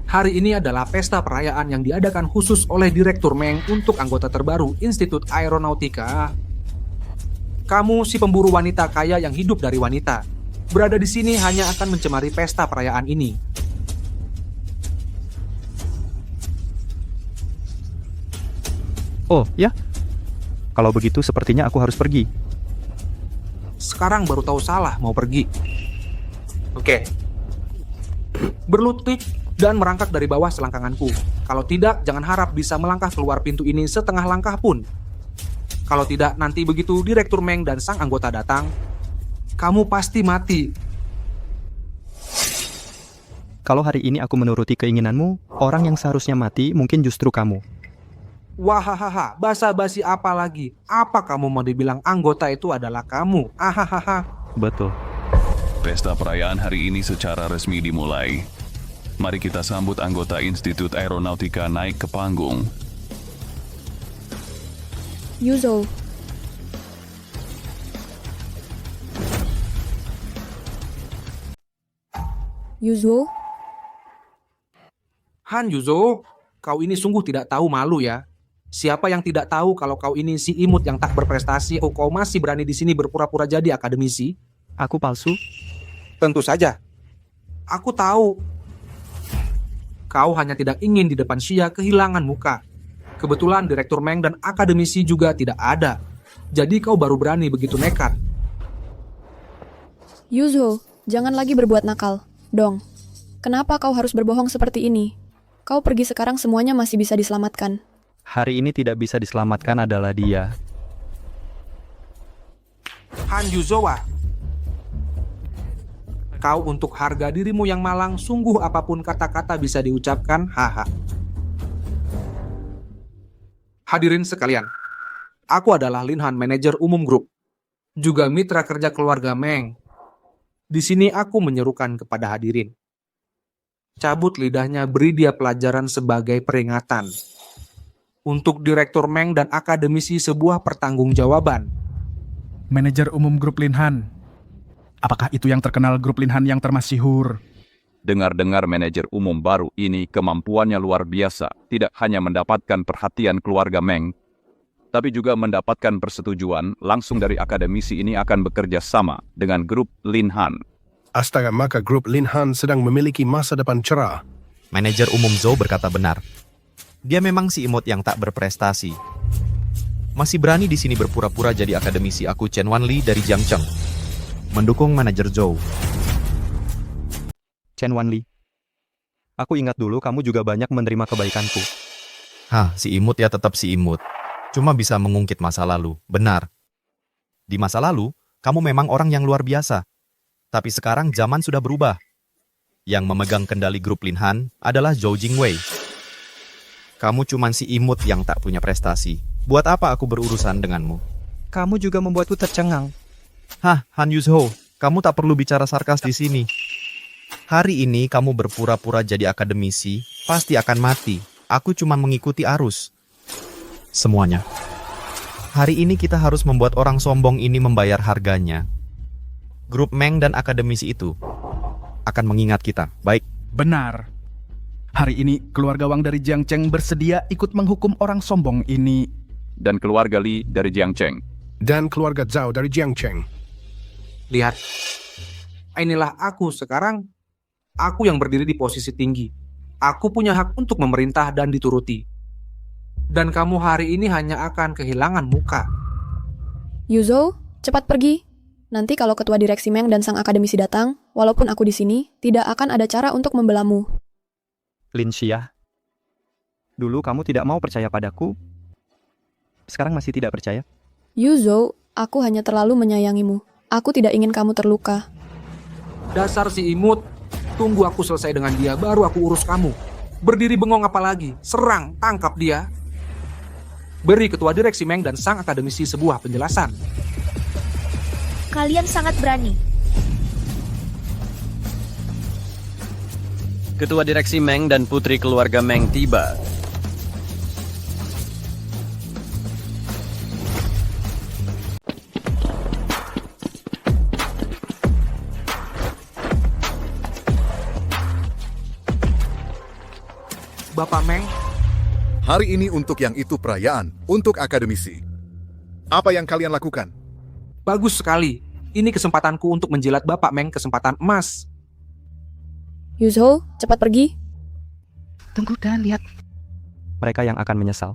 Hari ini adalah pesta perayaan yang diadakan khusus oleh Direktur Meng untuk anggota terbaru Institut Aeronautika. Kamu si pemburu wanita kaya yang hidup dari wanita. Berada di sini hanya akan mencemari pesta perayaan ini. Oh, ya? Kalau begitu sepertinya aku harus pergi. Sekarang baru tahu salah mau pergi. Oke. Berlutut dan merangkak dari bawah selangkanganku. Kalau tidak, jangan harap bisa melangkah keluar pintu ini setengah langkah pun. Kalau tidak, nanti begitu Direktur Meng dan sang anggota datang, kamu pasti mati. Kalau hari ini aku menuruti keinginanmu, orang yang seharusnya mati mungkin justru kamu. Wahahaha, basa-basi apa lagi? Apa kamu mau dibilang anggota itu adalah kamu? Ahahaha. Betul. Pesta perayaan hari ini secara resmi dimulai. Mari kita sambut anggota Institut Aeronautika naik ke panggung. Yuzo. Yuzo? Han Yuzo, kau ini sungguh tidak tahu malu ya. Siapa yang tidak tahu kalau kau ini si imut yang tak berprestasi, oh kau masih berani di sini berpura-pura jadi akademisi? Aku palsu? Tentu saja. Aku tahu. Kau hanya tidak ingin di depan Xia kehilangan muka. Kebetulan Direktur Meng dan akademisi juga tidak ada. Jadi kau baru berani begitu nekat. Yuzo, jangan lagi berbuat nakal. Dong, kenapa kau harus berbohong seperti ini? Kau pergi sekarang semuanya masih bisa diselamatkan. Hari ini tidak bisa diselamatkan adalah dia. Han Yuzowa, kau untuk harga dirimu yang malang, sungguh apapun kata-kata bisa diucapkan, haha. Hadirin sekalian, aku adalah Linhan, manajer umum grup, juga mitra kerja keluarga Meng. Di sini aku menyerukan kepada hadirin. Cabut lidahnya, beri dia pelajaran sebagai peringatan. Untuk Direktur Meng dan akademisi sebuah pertanggungjawaban. Manajer umum grup Linhan. Apakah itu yang terkenal grup Linhan yang termasyhur? Dengar-dengar manajer umum baru ini kemampuannya luar biasa. Tidak hanya mendapatkan perhatian keluarga Meng, tapi juga mendapatkan persetujuan langsung dari akademisi ini akan bekerja sama dengan grup Linhan. Astaga, maka grup Linhan sedang memiliki masa depan cerah. Manajer umum Zhou berkata benar. Dia memang si imut yang tak berprestasi. Masih berani di sini berpura-pura jadi akademisi aku Chen Wanli dari Jiangcheng. Mendukung manajer Zhou. Chen Wanli. Aku ingat dulu kamu juga banyak menerima kebaikanku. Hah, si imut ya tetap si imut. Cuma bisa mengungkit masa lalu, benar. Di masa lalu, kamu memang orang yang luar biasa. Tapi sekarang zaman sudah berubah. Yang memegang kendali grup Linhan adalah Zhou Jingwei. Kamu cuman si imut yang tak punya prestasi. Buat apa aku berurusan denganmu? Kamu juga membuatku tercengang. Hah, Han Yuzho, kamu tak perlu bicara sarkas di sini. Hari ini kamu berpura-pura jadi akademisi, pasti akan mati. Aku cuma mengikuti arus. Semuanya. Hari ini kita harus membuat orang sombong ini membayar harganya. Grup Meng dan akademisi itu akan mengingat kita, baik? Benar. Hari ini keluarga Wang dari Jiangcheng bersedia ikut menghukum orang sombong ini. Dan keluarga Li dari Jiangcheng. Dan keluarga Zhao dari Jiangcheng. Lihat, inilah aku sekarang. Aku yang berdiri di posisi tinggi. Aku punya hak untuk memerintah dan dituruti. Dan kamu hari ini hanya akan kehilangan muka. Yuzhou, cepat pergi. Nanti kalau ketua direksi Meng dan sang akademisi datang, walaupun aku di sini, tidak akan ada cara untuk membelamu. Lin Xia. Dulu kamu tidak mau percaya padaku. Sekarang masih tidak percaya? Yuzhou, aku hanya terlalu menyayangimu. Aku tidak ingin kamu terluka. Dasar si imut. Tunggu aku selesai dengan dia, baru aku urus kamu. Berdiri bengong apa lagi? Serang, tangkap dia. Beri ketua direksi Meng dan sang akademisi sebuah penjelasan. Kalian sangat berani. Ketua direksi Meng dan putri keluarga Meng tiba. Bapak Meng. Hari ini untuk yang itu perayaan, untuk akademisi. Apa yang kalian lakukan? Bagus sekali. Ini kesempatanku untuk menjilat Bapak Meng kesempatan emas. Yuzhou, cepat pergi. Tunggu dan lihat. Mereka yang akan menyesal.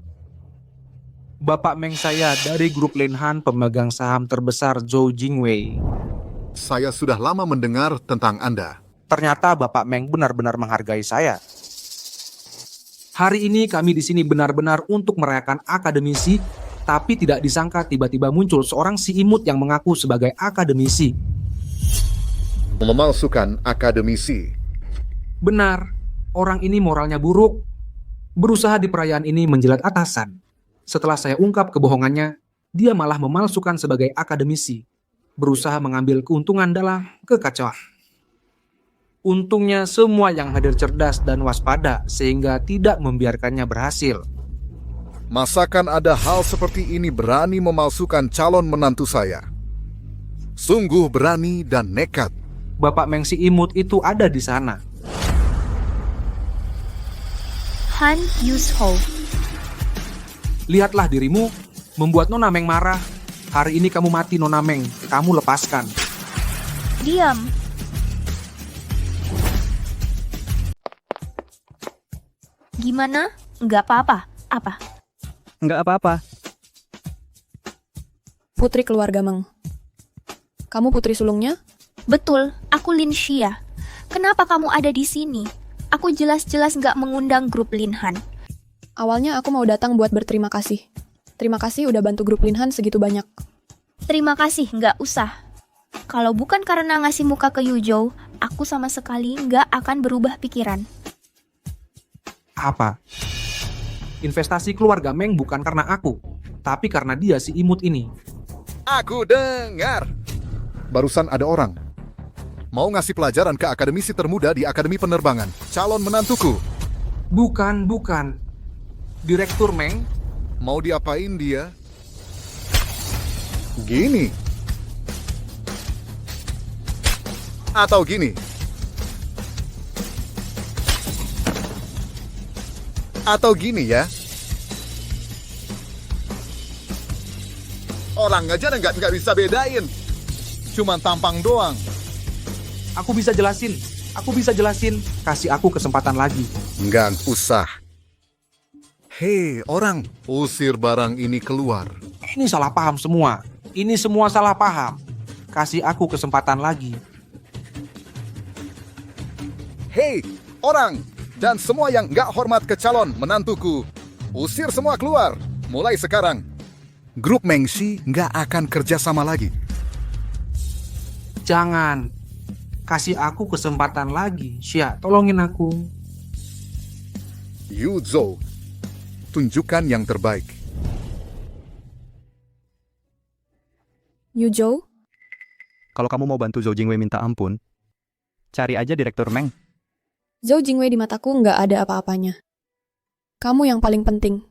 Bapak Meng saya dari grup Linhan pemegang saham terbesar Zhou Jingwei. Saya sudah lama mendengar tentang Anda. Ternyata Bapak Meng benar-benar menghargai saya. Hari ini kami di sini benar-benar untuk merayakan akademisi, tapi tidak disangka tiba-tiba muncul seorang si imut yang mengaku sebagai akademisi. Memalsukan akademisi. Benar, orang ini moralnya buruk. Berusaha di perayaan ini menjilat atasan. Setelah saya ungkap kebohongannya, dia malah memalsukan sebagai akademisi. Berusaha mengambil keuntungan dalam kekacauan. Untungnya semua yang hadir cerdas dan waspada sehingga tidak membiarkannya berhasil. Masakan ada hal seperti ini berani memalsukan calon menantu saya? Sungguh berani dan nekat. Bapak Meng si imut itu ada di sana. Han Yuzhou. Lihatlah dirimu, membuat Nona Meng marah. Hari ini kamu mati Nona Meng, kamu lepaskan. Diam. Gimana? Nggak apa-apa. Apa? Nggak apa-apa. Putri keluarga Meng. Kamu putri sulungnya? Betul, aku Lin Xia. Kenapa kamu ada di sini? Aku jelas-jelas nggak mengundang grup Linhan. Awalnya aku mau datang buat berterima kasih. Terima kasih udah bantu grup Linhan segitu banyak. Terima kasih, nggak usah. Kalau bukan karena ngasih muka ke Yuzhou, aku sama sekali nggak akan berubah pikiran. Apa? Investasi keluarga Meng bukan karena aku, tapi karena dia si imut ini. Aku dengar. Barusan ada orang mau ngasih pelajaran ke akademisi termuda di Akademi Penerbangan, calon menantuku. Bukan. Direktur Meng. Mau diapain dia? Gini. Atau gini. Atau gini ya. Orang aja nggak bisa bedain. Cuman tampang doang. Aku bisa jelasin. Kasih aku kesempatan lagi. Nggak usah. Hei, orang, usir barang ini keluar. Ini salah paham semua. Ini semua salah paham. Kasih aku kesempatan lagi. Hei, orang, dan semua yang nggak hormat ke calon menantuku, usir semua keluar. Mulai sekarang, grup Mengshi nggak akan kerja sama lagi. Jangan. Kasih aku kesempatan lagi. Xia, tolongin aku. Yu Zhou, tunjukkan yang terbaik. Yu Zhou, Kalau kamu mau bantu Zhou Jingwei minta ampun, cari aja Direktur Meng. Zhou Jingwei di mataku nggak ada apa-apanya. Kamu yang paling penting.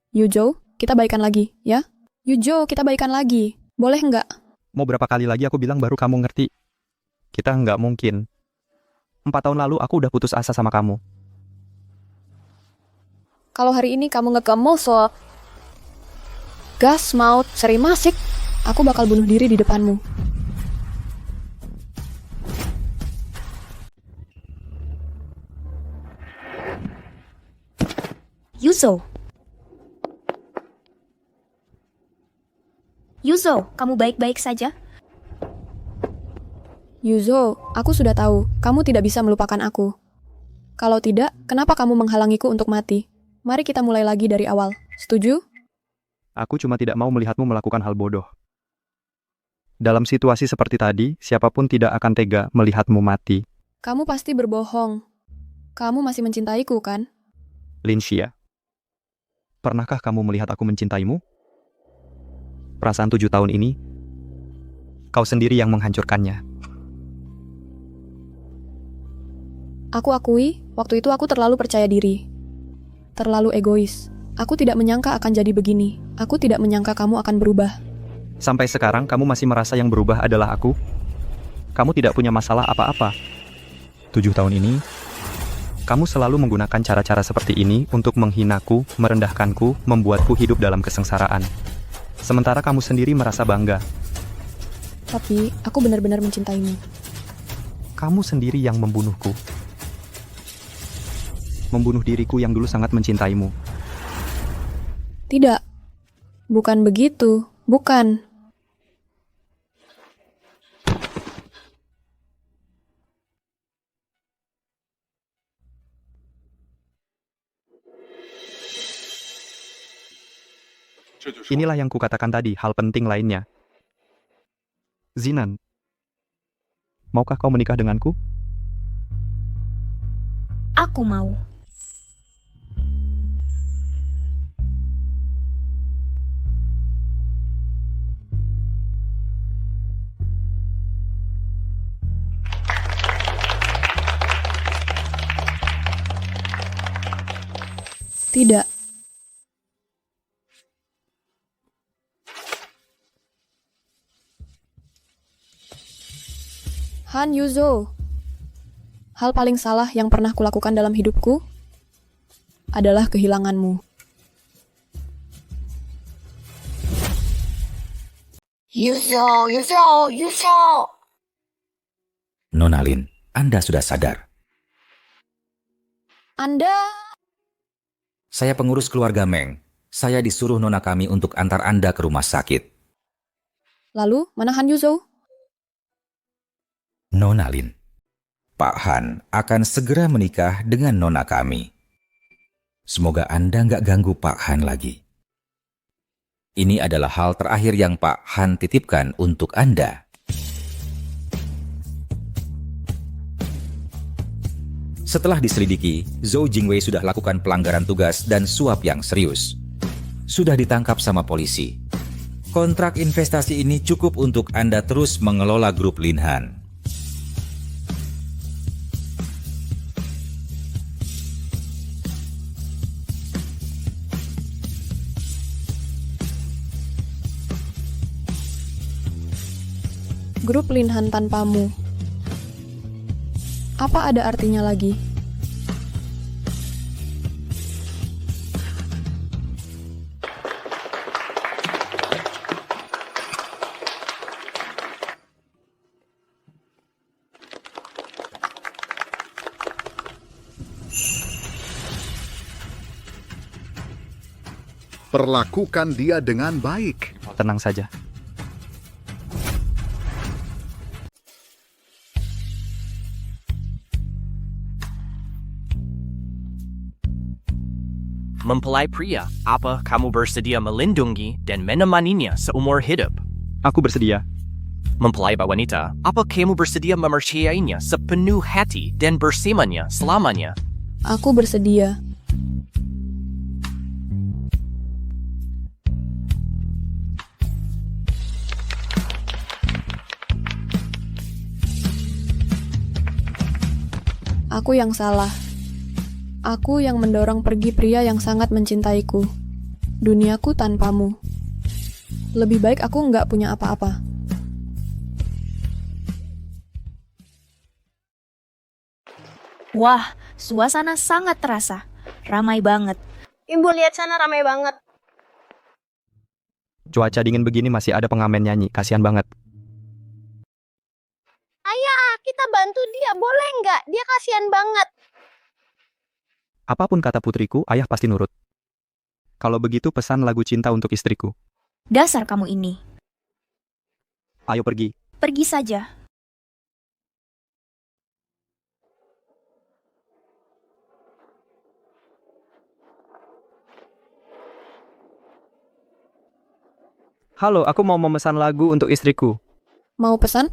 Yu Zhou, kita baikan lagi, ya? Yu Zhou, kita baikan lagi. Boleh nggak? Mau berapa kali lagi aku bilang baru kamu ngerti? Kita nggak mungkin. 4 tahun lalu aku udah putus asa sama kamu. Kalau hari ini kamu so gas maut seri masik, aku bakal bunuh diri di depanmu. Yuzo. Yuzo, kamu baik-baik saja? Yuzo, aku sudah tahu, kamu tidak bisa melupakan aku. Kalau tidak, kenapa kamu menghalangiku untuk mati? Mari kita mulai lagi dari awal. Setuju? Aku cuma tidak mau melihatmu melakukan hal bodoh. Dalam situasi seperti tadi, siapapun tidak akan tega melihatmu mati. Kamu pasti berbohong. Kamu masih mencintaiku, kan? Lin Xia, pernahkah kamu melihat aku mencintaimu? Perasaan 7 tahun ini, kau sendiri yang menghancurkannya. Aku akui, waktu itu aku terlalu percaya diri. Terlalu egois. Aku tidak menyangka akan jadi begini. Aku tidak menyangka kamu akan berubah. Sampai sekarang kamu masih merasa yang berubah adalah aku? Kamu tidak punya masalah apa-apa. 7 tahun ini, kamu selalu menggunakan cara-cara seperti ini untuk menghinaku, merendahkanku, membuatku hidup dalam kesengsaraan. Sementara kamu sendiri merasa bangga. Tapi, aku benar-benar mencintaimu. Kamu sendiri yang membunuhku. Membunuh diriku yang dulu sangat mencintaimu. Tidak. Bukan begitu. Bukan. Inilah yang kukatakan tadi, hal penting lainnya. Zinan, maukah kau menikah denganku? Aku mau. Tidak. Han Yuzo. Hal paling salah yang pernah kulakukan dalam hidupku adalah kehilanganmu. Yuzo. Nona Lin, Anda sudah sadar. Anda... Saya pengurus keluarga Meng. Saya disuruh nona kami untuk antar Anda ke rumah sakit. Lalu, mana Han Yuzo? Nona Lin, Pak Han akan segera menikah dengan nona kami. Semoga Anda nggak ganggu Pak Han lagi. Ini adalah hal terakhir yang Pak Han titipkan untuk Anda. Setelah diselidiki, Zhou Jingwei sudah lakukan pelanggaran tugas dan suap yang serius. Sudah ditangkap sama polisi. Kontrak investasi ini cukup untuk Anda terus mengelola grup Lin Han. Grup Lin Han tanpamu. Apa ada artinya lagi? Perlakukan dia dengan baik. Tenang saja. Mempelai pria, apa kamu bersedia melindungi dan menemaninya seumur hidup? Aku bersedia. Mempelai wanita, apa kamu bersedia mempercayainya sepenuh hati dan bersamanya selamanya? Aku bersedia. Aku yang salah. Aku yang mendorong pergi pria yang sangat mencintaiku. Duniaku tanpamu. Lebih baik aku nggak punya apa-apa. Wah, suasana sangat terasa. Ramai banget. Ibu lihat sana ramai banget. Cuaca dingin begini masih ada pengamen nyanyi, kasihan banget. Ayah, kita bantu dia, boleh nggak? Dia kasihan banget. Apapun kata putriku, ayah pasti nurut. Kalau begitu pesan lagu cinta untuk istriku. Dasar kamu ini. Ayo pergi. Pergi saja. Halo, aku mau memesan lagu untuk istriku. Mau pesan?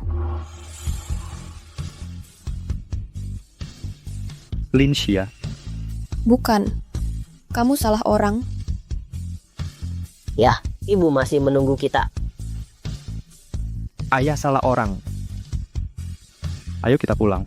Linshia. Bukan. Kamu salah orang. Ya, ibu masih menunggu kita. Ayah salah orang. Ayo kita pulang.